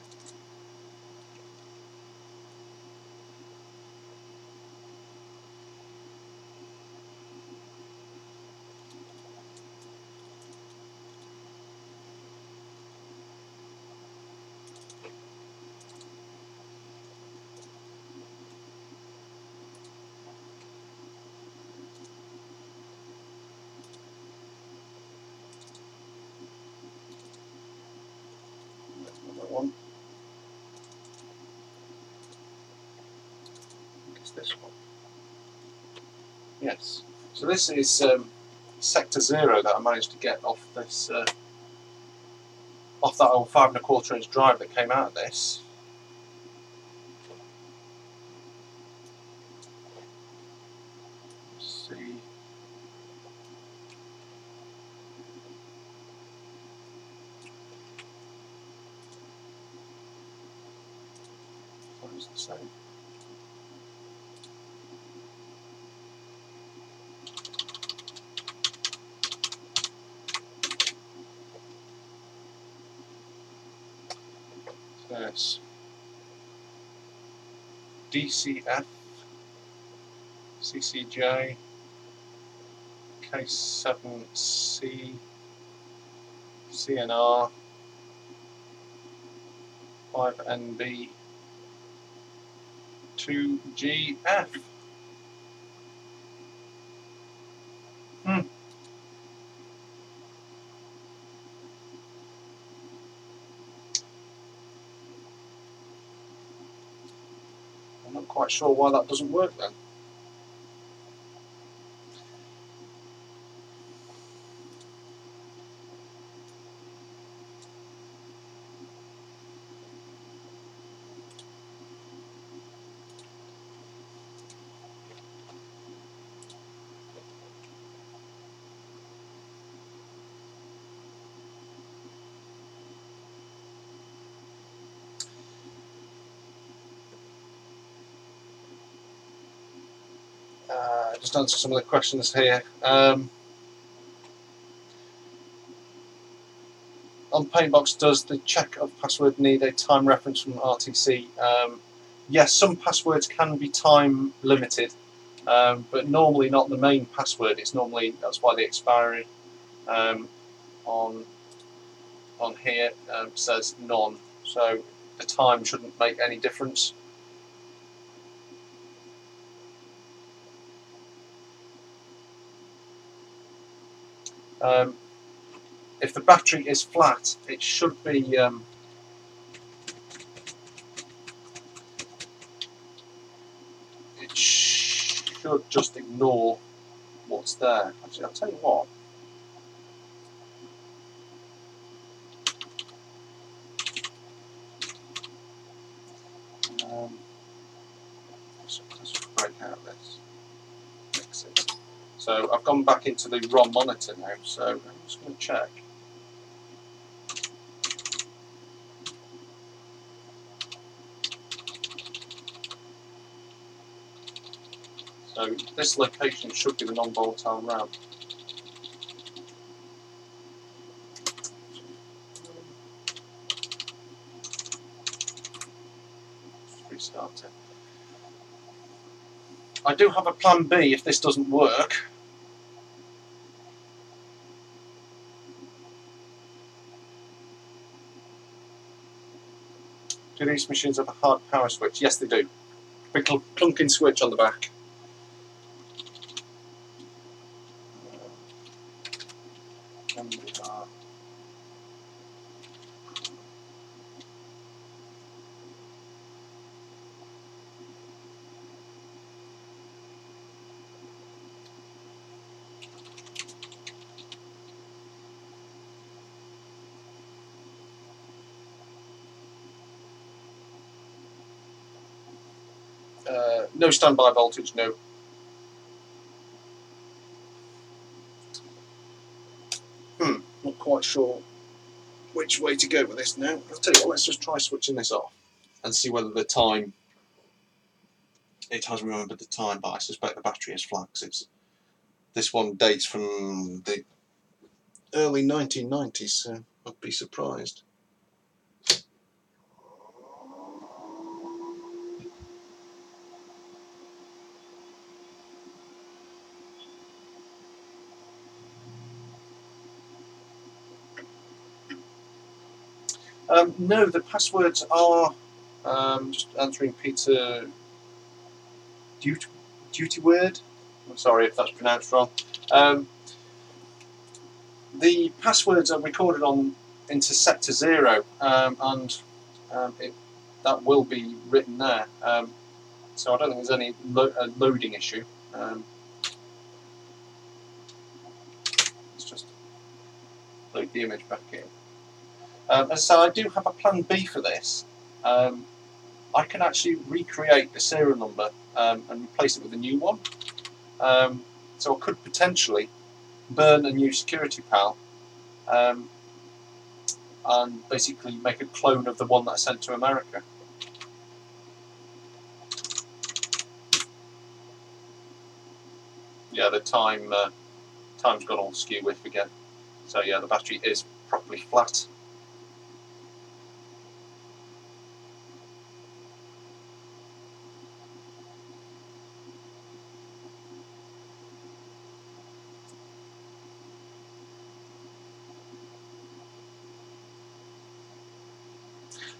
another one. I think it's this one. Yes. So this is Sector 0 that I managed to get off this, off that old 5 1/4 inch drive that came out of this. Let's see. What does it say? Yes. DCF, CCJ, K7C, CNR, 5NB, 2GF. I'm not quite sure why that doesn't work then. Just answer some of the questions here. On Paintbox, does the check of password need a time reference from RTC? Yes, some passwords can be time limited, but normally not the main password. It's normally, that's why the expiry on here says none. So the time shouldn't make any difference. If the battery is flat, it should be it should just ignore what's there. Actually, I'll tell you what. Let's break out this. Fix it. So I've gone back into the ROM monitor now. So I'm just going to check. So this location should be the non-volatile RAM. I do have a plan B if this doesn't work. Do these machines have a hard power switch? Yes, they do. Big clunking switch on the back. No standby voltage, no. Not quite sure which way to go with this now. I'll tell you what, let's just try switching this off and see whether the time, it has remembered the time, but I suspect the battery is flat because this one dates from the early 1990s, so I'd be surprised. No, the passwords are just answering Peter Duty Word. I'm sorry if that's pronounced wrong. The passwords are recorded into sector 0, and that will be written there. So I don't think there's any loading issue. Let's just load the image back in. So I do have a plan B for this. I can actually recreate the serial number and replace it with a new one. So I could potentially burn a new security PAL and basically make a clone of the one that I sent to America. Yeah, the time's gone all skew with again. So yeah, the battery is properly flat.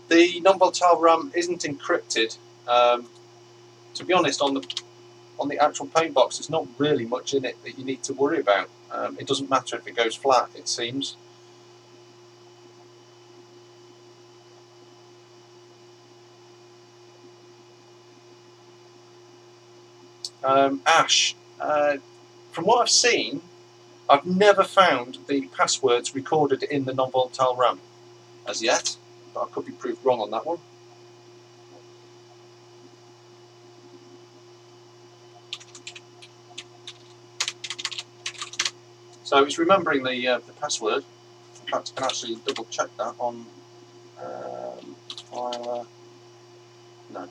The non-volatile RAM isn't encrypted. To be honest, on the actual Paintbox, there's not really much in it that you need to worry about. It doesn't matter if it goes flat, it seems. Ash, from what I've seen, I've never found the passwords recorded in the non-volatile RAM as yet, but I could be proved wrong on that one. So it's remembering the password. In fact, I can actually double check that on no,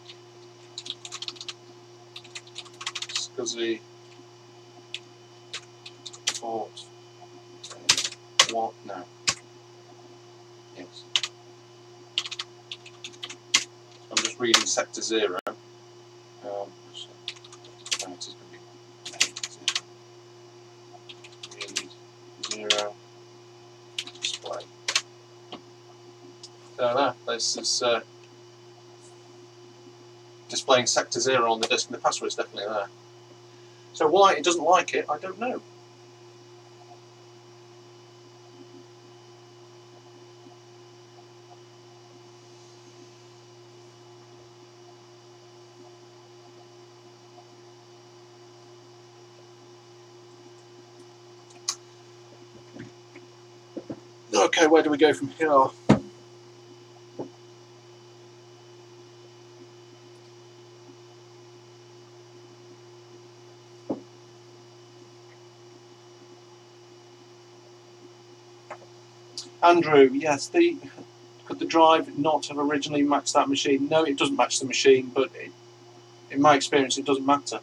SCSI port what? No, yes. I'm just reading sector 0. So it is going to be read 0 display. So this is displaying sector 0 on the disk, and the password is definitely there. So why it doesn't like it, I don't know. Okay, where do we go from here? Andrew, yes, could the drive not have originally matched that machine? No, it doesn't match the machine, but in my experience, it doesn't matter.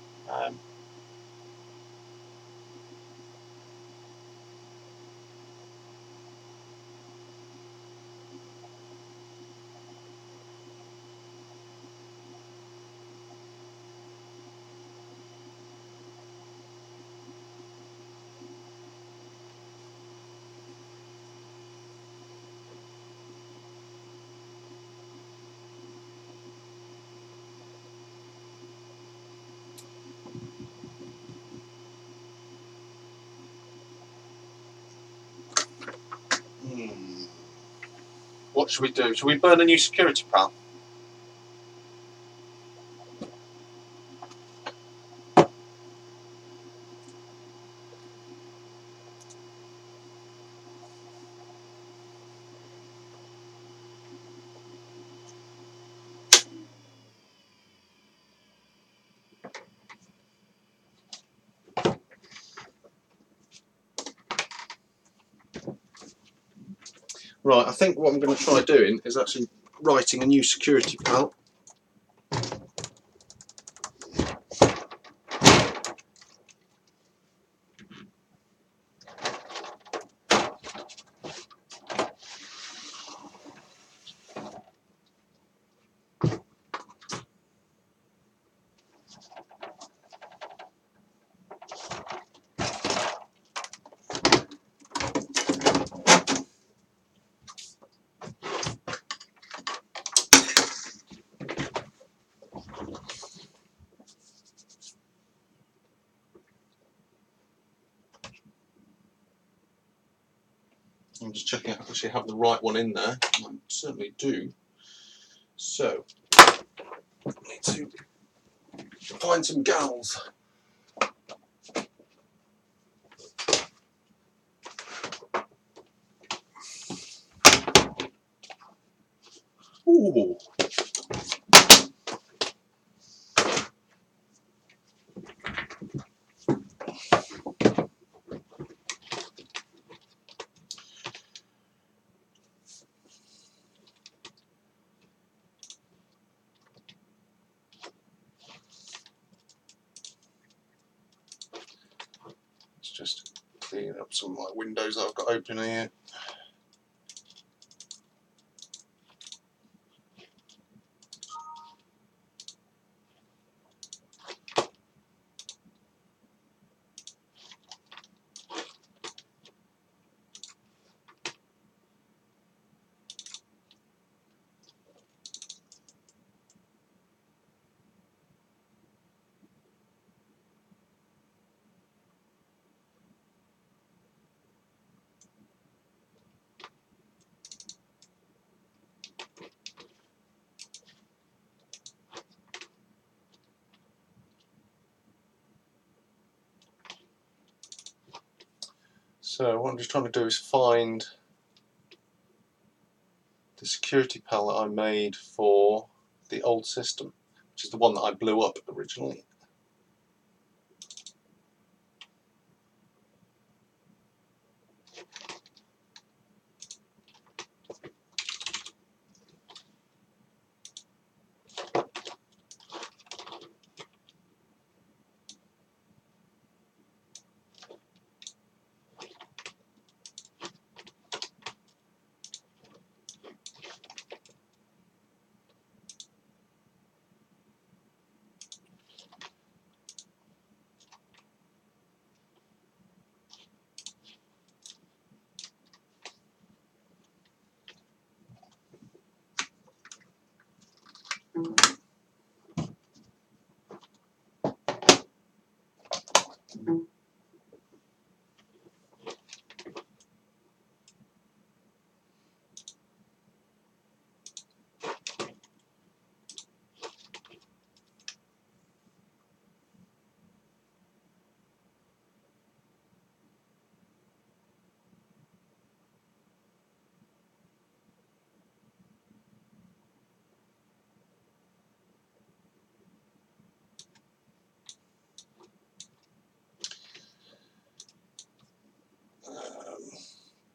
what should we do? Should we burn a new security panel? Right, I think what I'm going to try doing is actually writing a new security panel. I'm just checking I actually have the right one in there. I certainly do. So, I need to find some gals. Ooh. Let's just clean up some of my windows that I've got open here. So what I'm just trying to do is find the security panel that I made for the old system, which is the one that I blew up originally.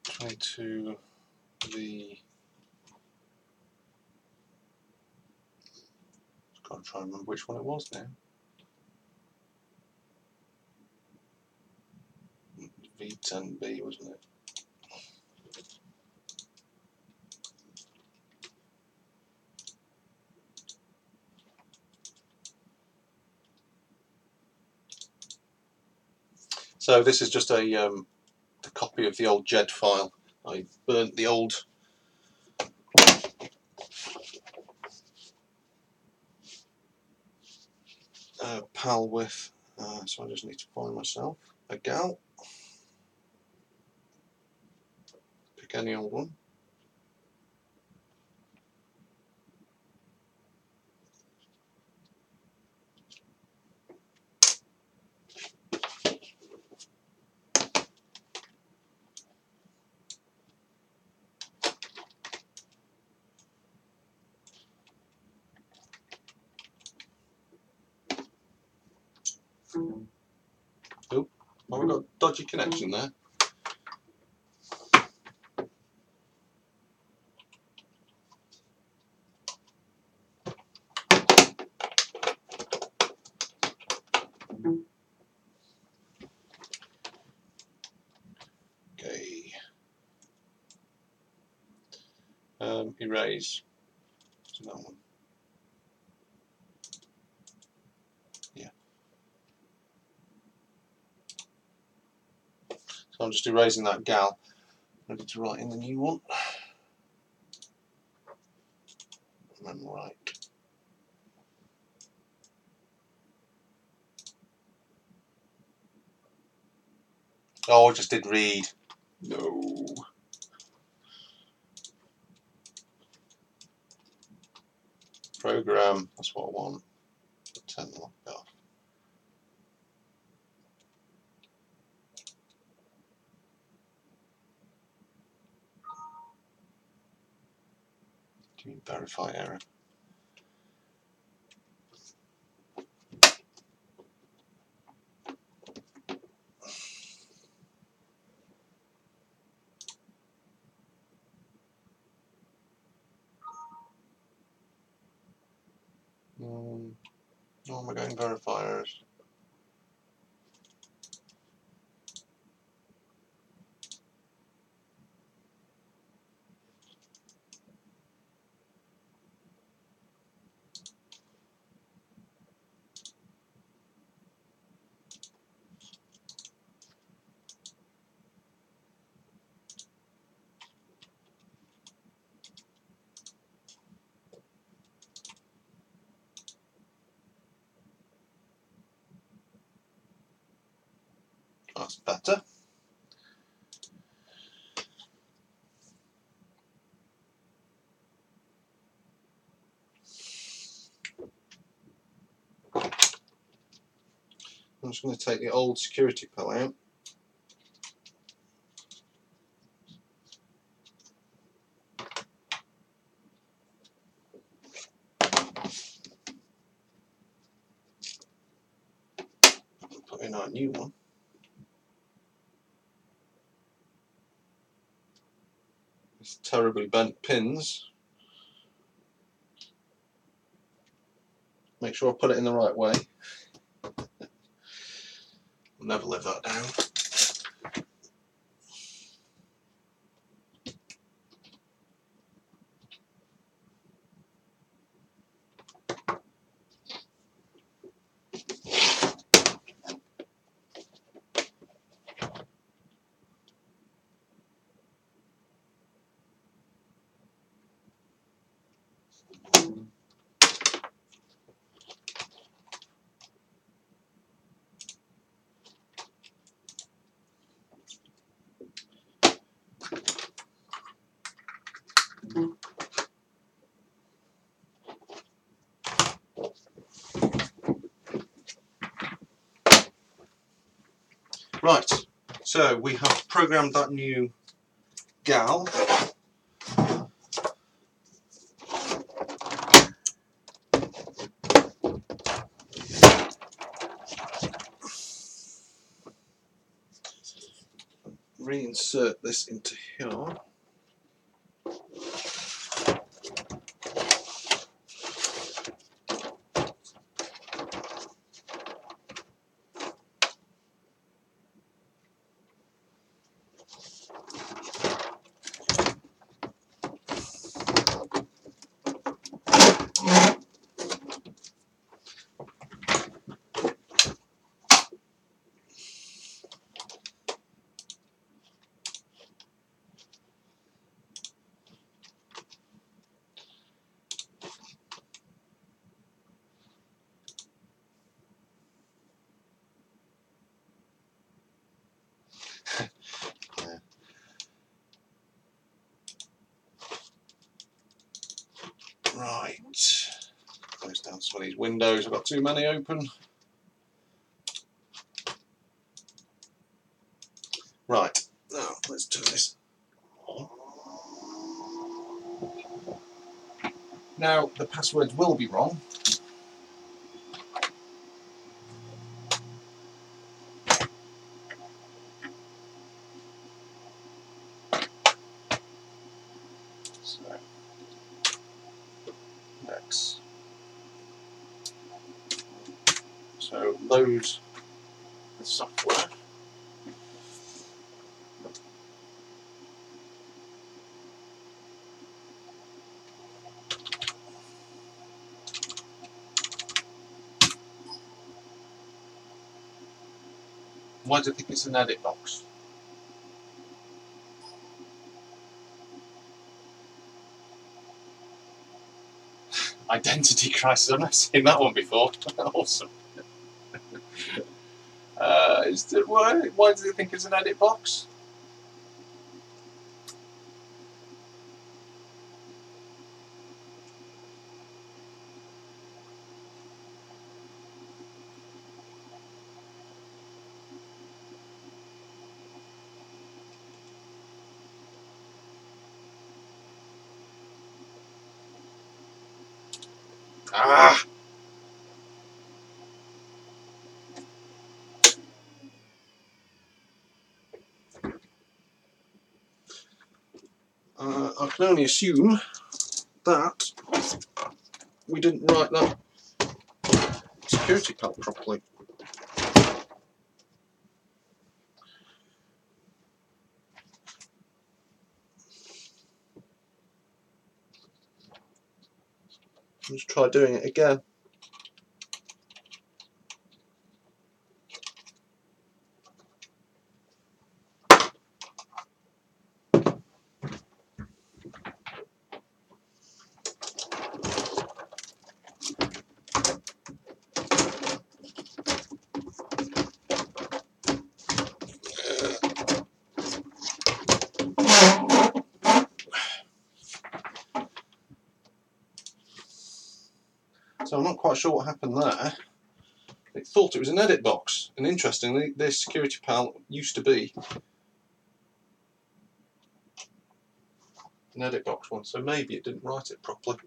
Try to the can't try and remember which one it was now. V10B, wasn't it? So this is just a copy of the old JED file. I burnt the old PAL with, so I just need to find myself a gal. Pick any old one. Oh, we've got a dodgy connection there. Okay. Erase. So that one. Yeah. So I'm just erasing that gal. Ready to write in the new one. And then right. Oh, I just did read. No. Program, that's what I want. Turn the lock off. Do you mean verify error? Oh, am I going verify errors? That's better. I'm just going to take the old security pill out. Put in our new one. It's terribly bent pins. Make sure I put it in the right way. I'll never live that down. Right, so we have programmed that new gal. Reinsert this into here. Right, close down some of these windows, I've got too many open. Right, now let's turn this on. Now the passwords will be wrong. Paintbox. So load the software. Why do you think it's an edit box? Identity crisis. I've never seen that one before. Awesome. Why do they think it's an edit box? Ah! I can only assume that we didn't write that security pal properly. Let's try doing it again. So I'm not quite sure what happened there. It thought it was an edit box, and interestingly, this security pal used to be an edit box one, so maybe it didn't write it properly.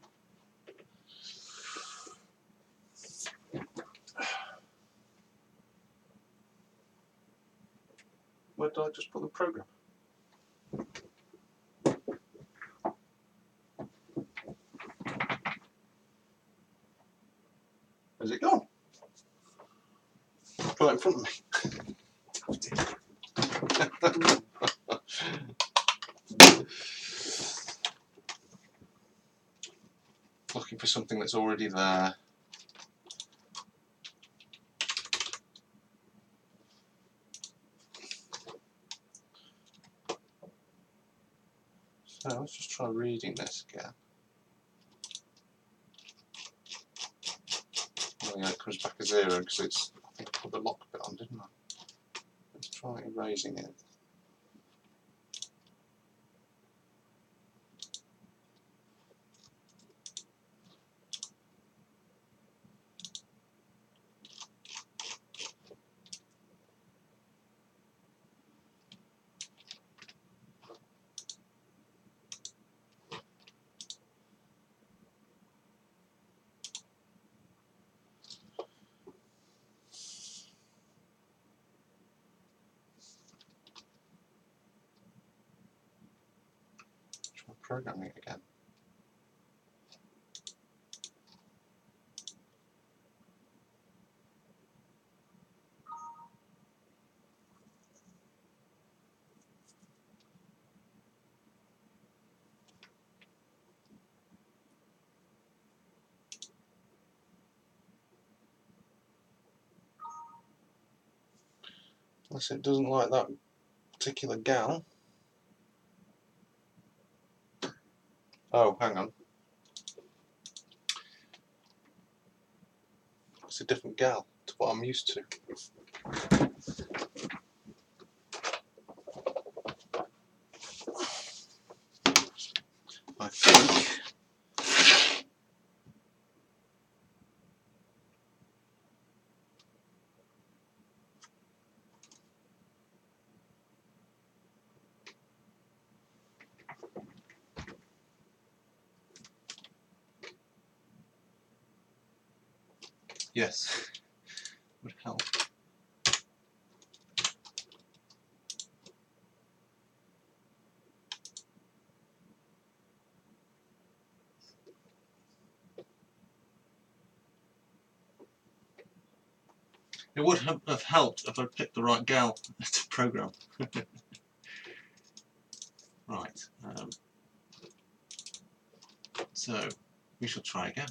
Where did I just put the program? Has it gone? Right in front of me. Looking for something that's already there. So let's just try reading this again. Oh yeah, it comes back as 0 because it's, I think I put the lock bit on, didn't I? Let's try erasing it. Try programming it again. Unless it doesn't like that particular gal. Oh, hang on. It's a different gal to what I'm used to. I think yes, would help. It would have helped if I picked the right gal to program. Right, so we shall try again.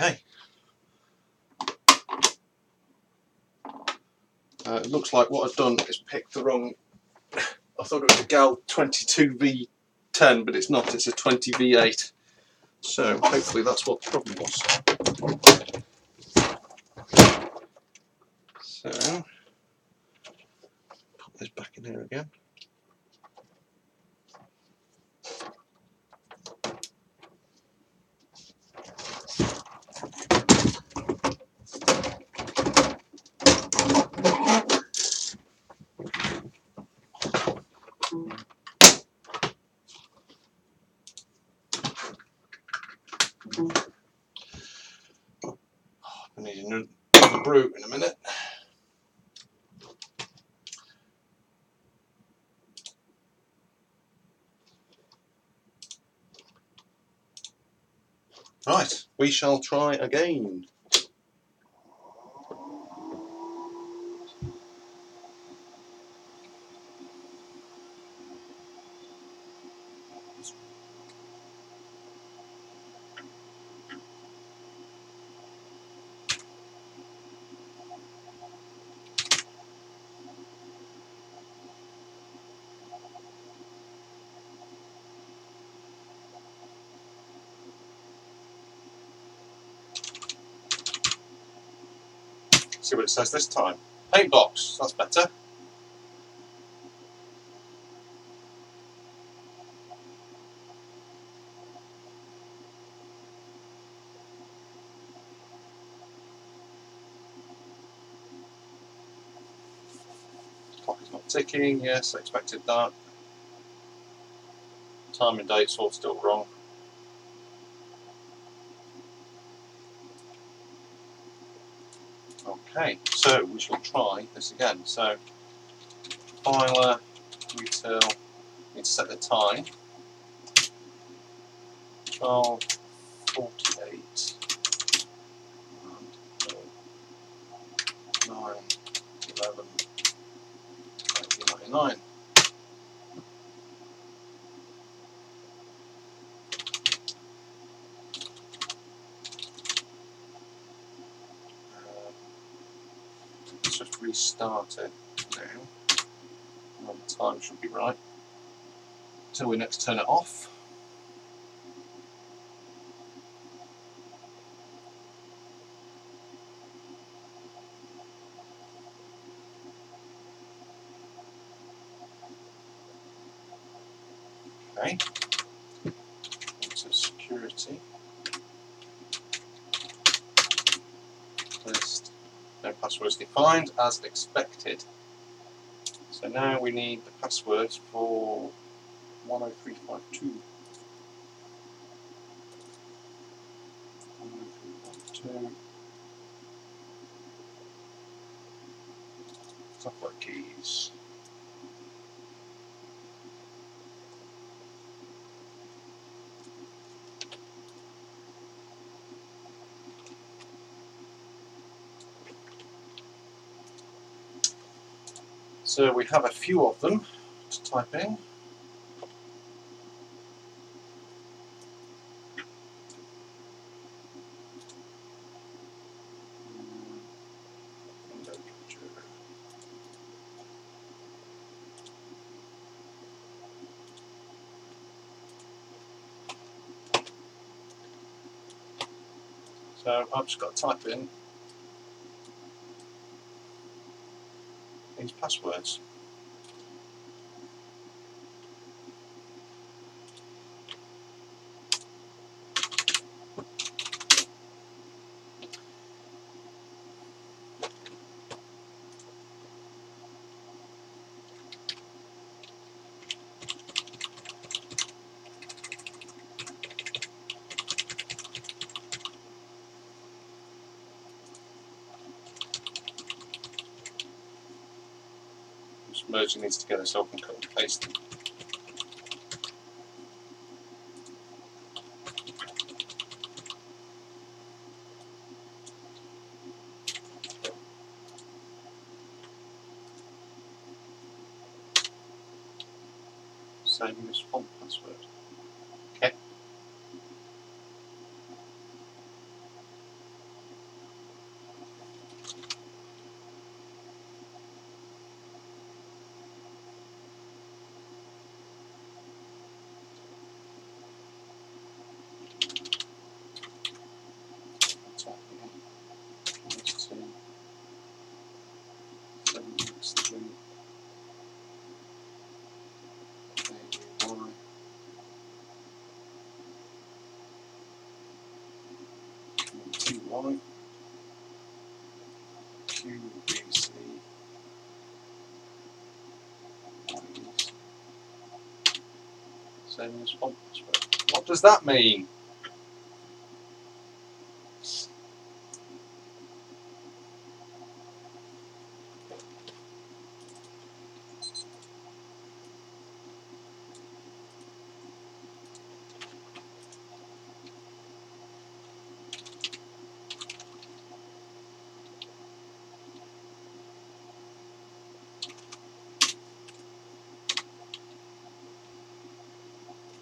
Okay. It looks like what I've done is picked the wrong. I thought it was a GAL 22V10, but it's not. It's a 20V8. So hopefully that's what the problem was. So put this back in here again. I need another brew in a minute. Right, we shall try again. See what it says this time. Paintbox, that's better. Clock is not ticking, yes, I expected that. Time and date's all still wrong. Okay, so we shall try this again. So, filer, retail, need to set the time. 12:48 and 9/11/1999. Let's just restart it now. And the time should be right. Until we next turn it off. Okay. Into security. List. No passwords defined as expected. So now we need the passwords for 10352. 10352. Software keys. So we have a few of them to type in. So I've just got to type in these passwords. merging these together so I can cut and paste them. Saving this font password. Okay. T1 QBC same as font password. What does that mean?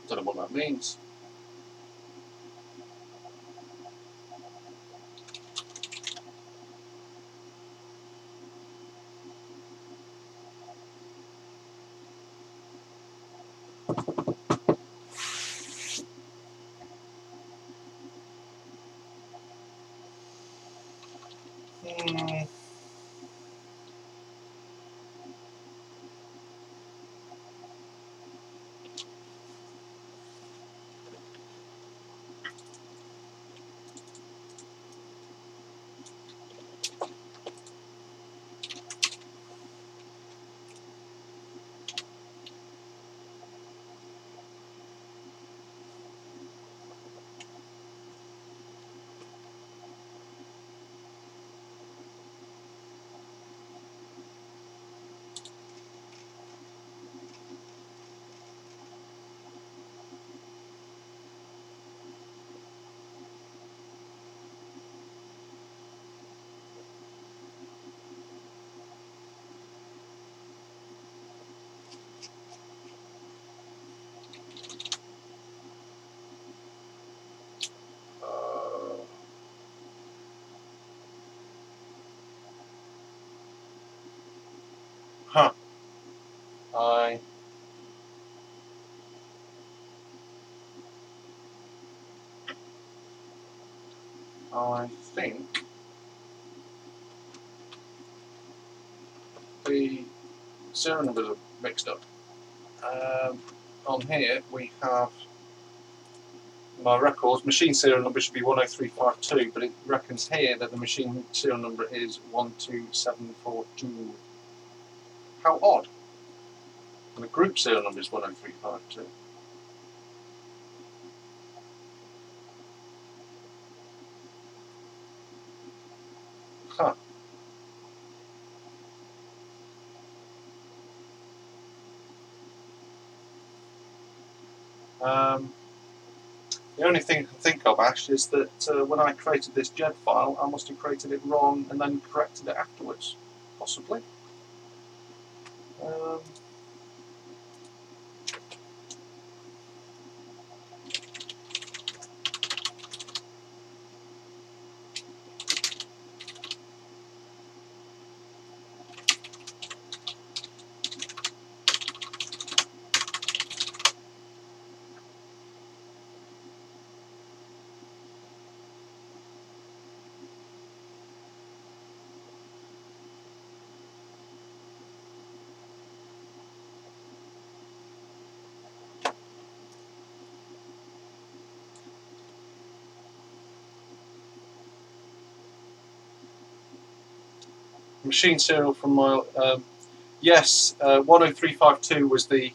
Don't know what that means. Huh. I think the serial numbers are mixed up. On here we have my records. Machine serial number should be 10352, but it reckons here that the machine serial number is 12742. How odd. And the group serial number is 10352. Huh. The only thing I can think of, Ash, is that when I created this GED file, I must have created it wrong and then corrected it afterwards. Possibly. Machine serial from my yes, 10352 was the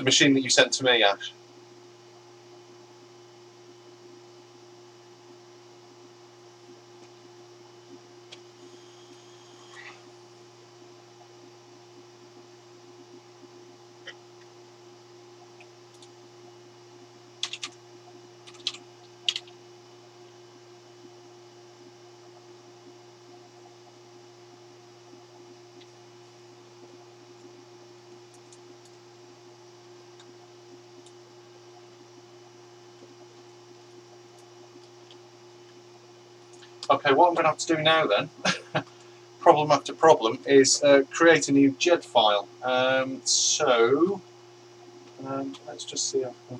machine that you sent to me, Ash. Okay, what I'm going to have to do now then, problem after problem, is create a new JED file. Let's just see if I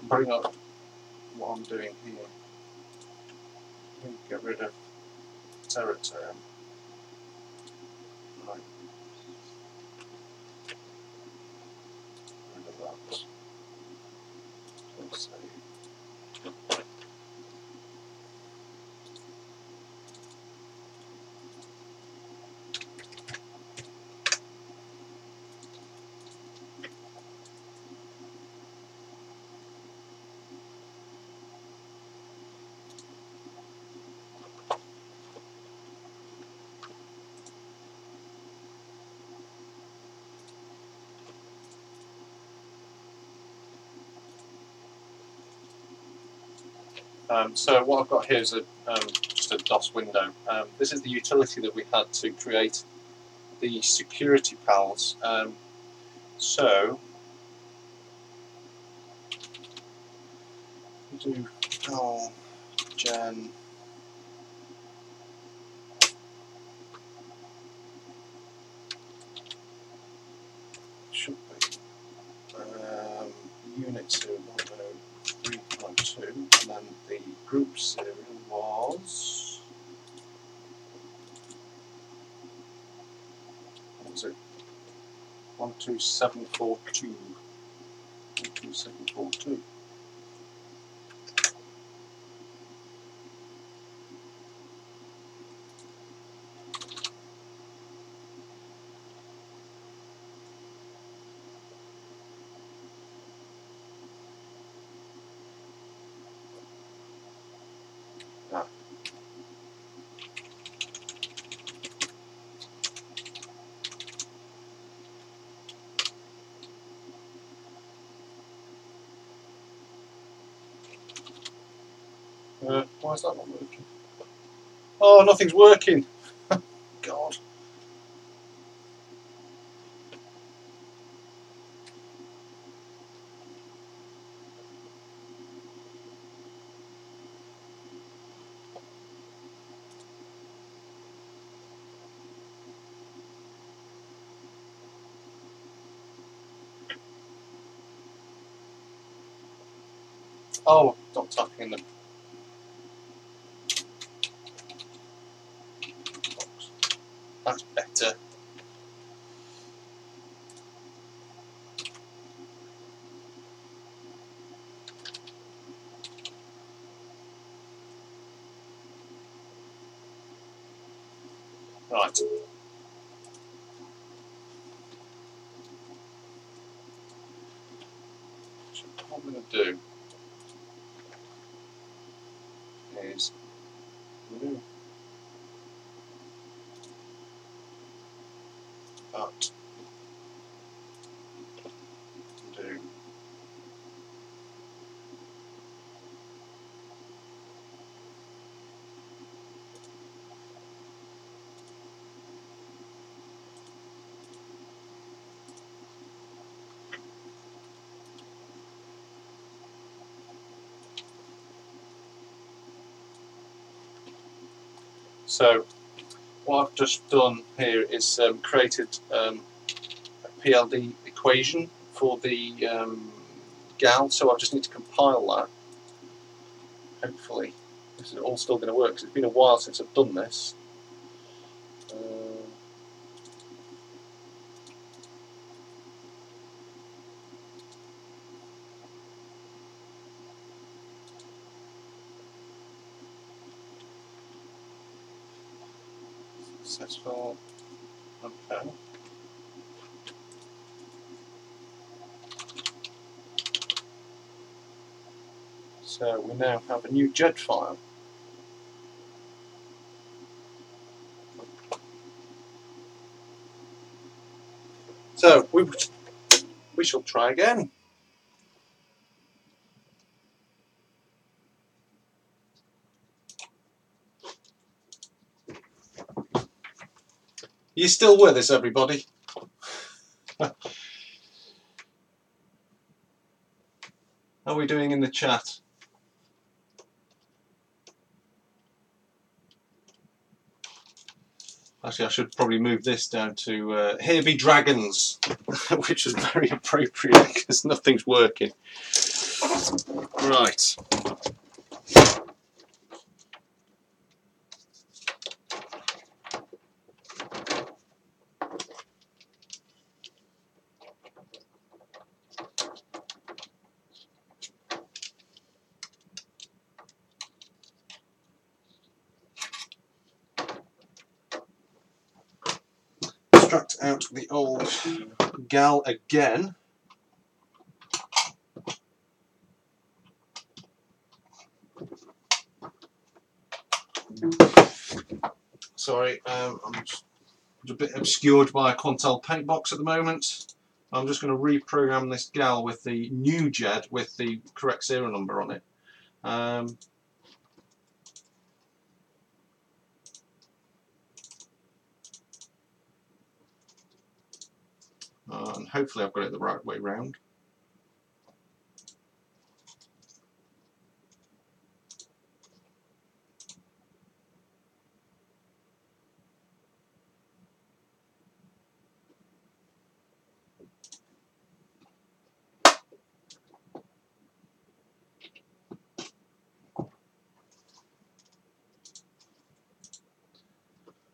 can bring up what I'm doing here. Get rid of Terraterm. Right. Rid of that. Let's see. So what I've got here is just a DOS window. This is the utility that we had to create the security pals. So we do pal gen should be unit serial 103.2, and then the group serial was, what was it? 12742. 12742. Ah. Why is that not working? Oh, nothing's working. God. Oh, not tapping in the box. That's better. Right. So what I'm going to do is remove that, do so what I've just done here is created a PLD equation for the GAL, so I just need to compile that. Hopefully this is all still going to work, because it's been a while since I've done this. Successful. Okay. So we now have a new JED file. So we shall try again. You still with us, everybody? How are we doing in the chat? Actually, I should probably move this down to Here Be Dragons, which is very appropriate because nothing's working. Right. Extract out the old gal again. Sorry, I'm just a bit obscured by a Quantel Paintbox at the moment. I'm just going to reprogram this gal with the new JED with the correct serial number on it. And hopefully I've got it the right way round.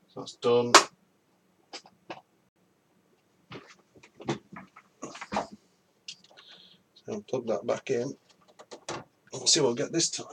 So that's done. So I'll plug that back in. We'll see what we'll get this time.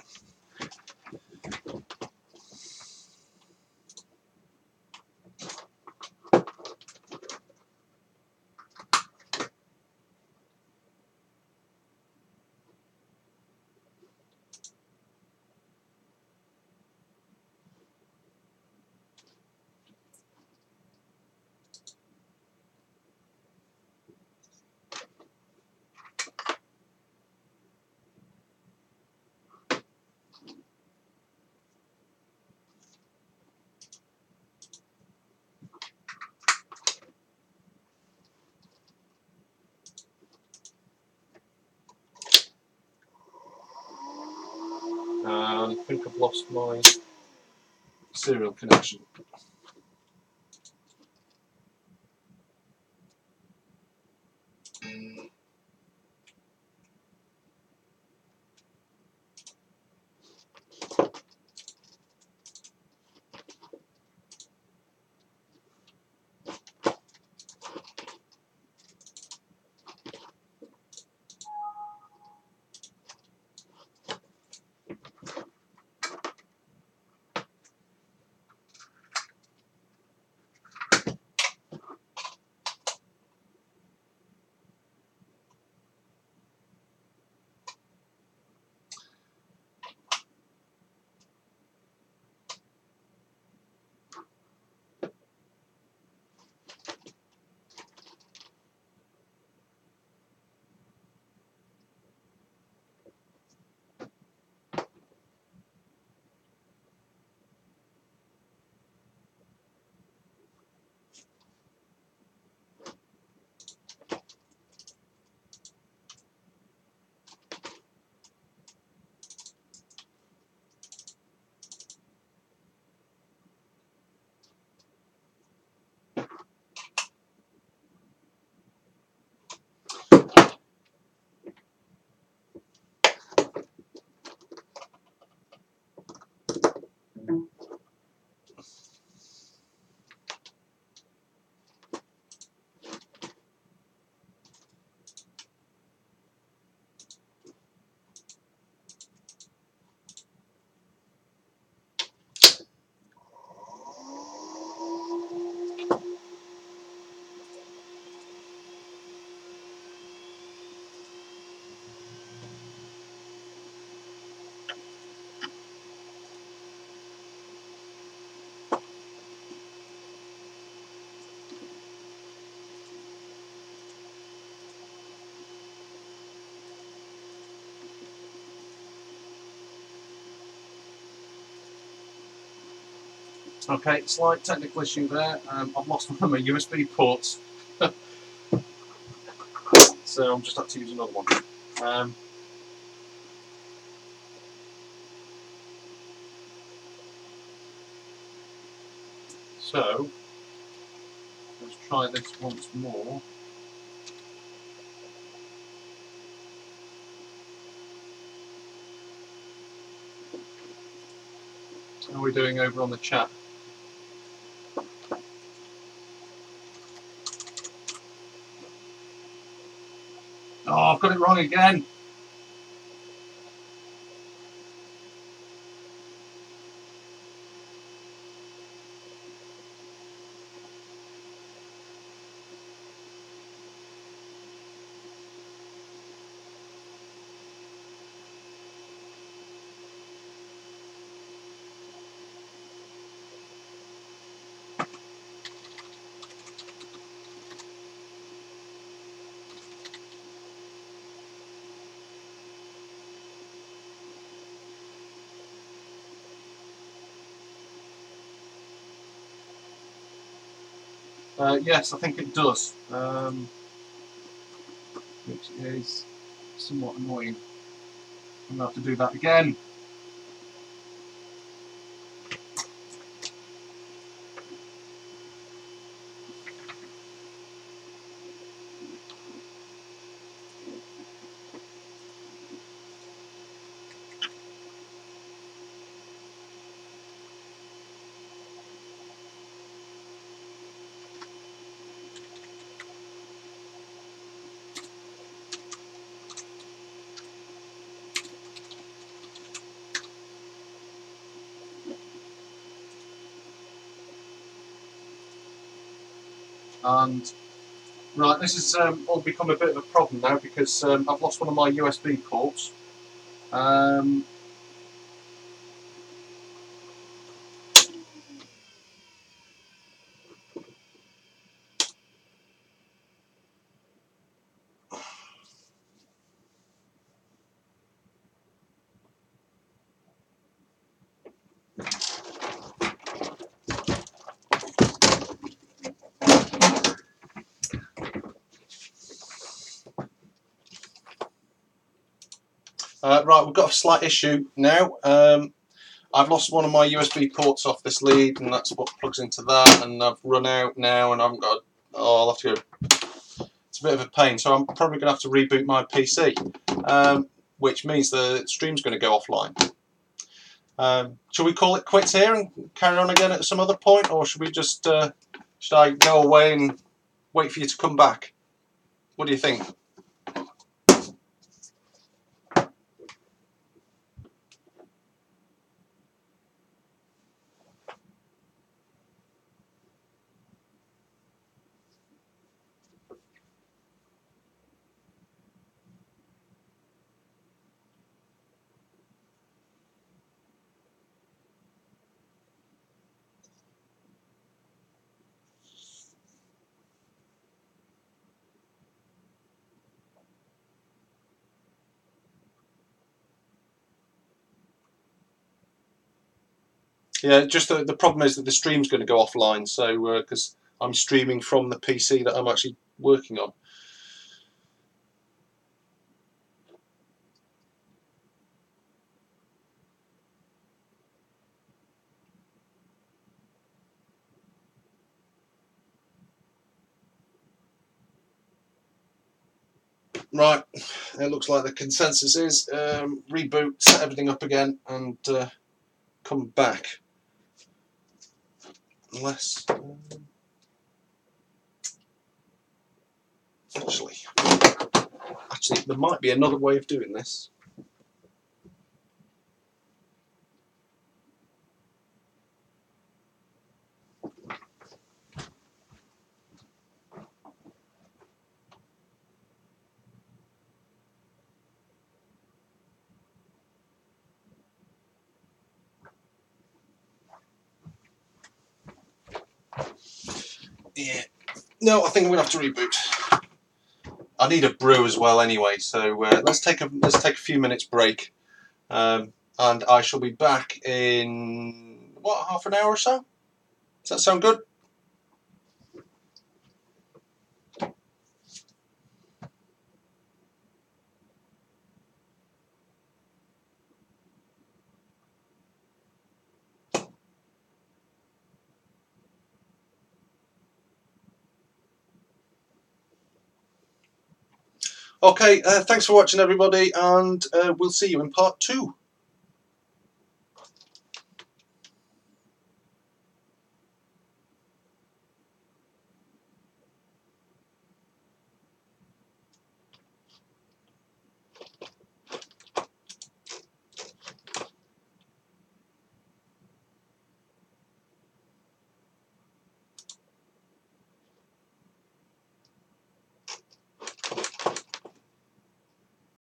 And I think I've lost my serial connection. Okay, slight technical issue there. I've lost one of my USB ports, so I'm just have to use another one. So Let's try this once more. How are we doing over on the chat? Oh, I've got it wrong again. Yes, I think it does, which is somewhat annoying. I'm going to have to do that again. And right, this has all become a bit of a problem now because I've lost one of my USB ports. Right, we've got a slight issue now. I've lost one of my USB ports off this lead, and that's what plugs into that, and I've run out now, and I haven't got. Oh, I'll have to go. It's a bit of a pain, so I'm probably going to have to reboot my PC, which means the stream's going to go offline. Shall we call it quits here and carry on again at some other point, or should we just should I go away and wait for you to come back? What do you think? Yeah, just the problem is that the stream's going to go offline, so because I'm streaming from the PC that I'm actually working on. Right, it looks like the consensus is reboot, set everything up again, and come back. Unless, actually, there might be another way of doing this. Yeah. No, I think I'm gonna have to reboot. I need a brew as well, anyway. So let's take a few minutes break, and I shall be back in what, half an hour or so. Does that sound good? Okay, thanks for watching everybody, and we'll see you in part 2.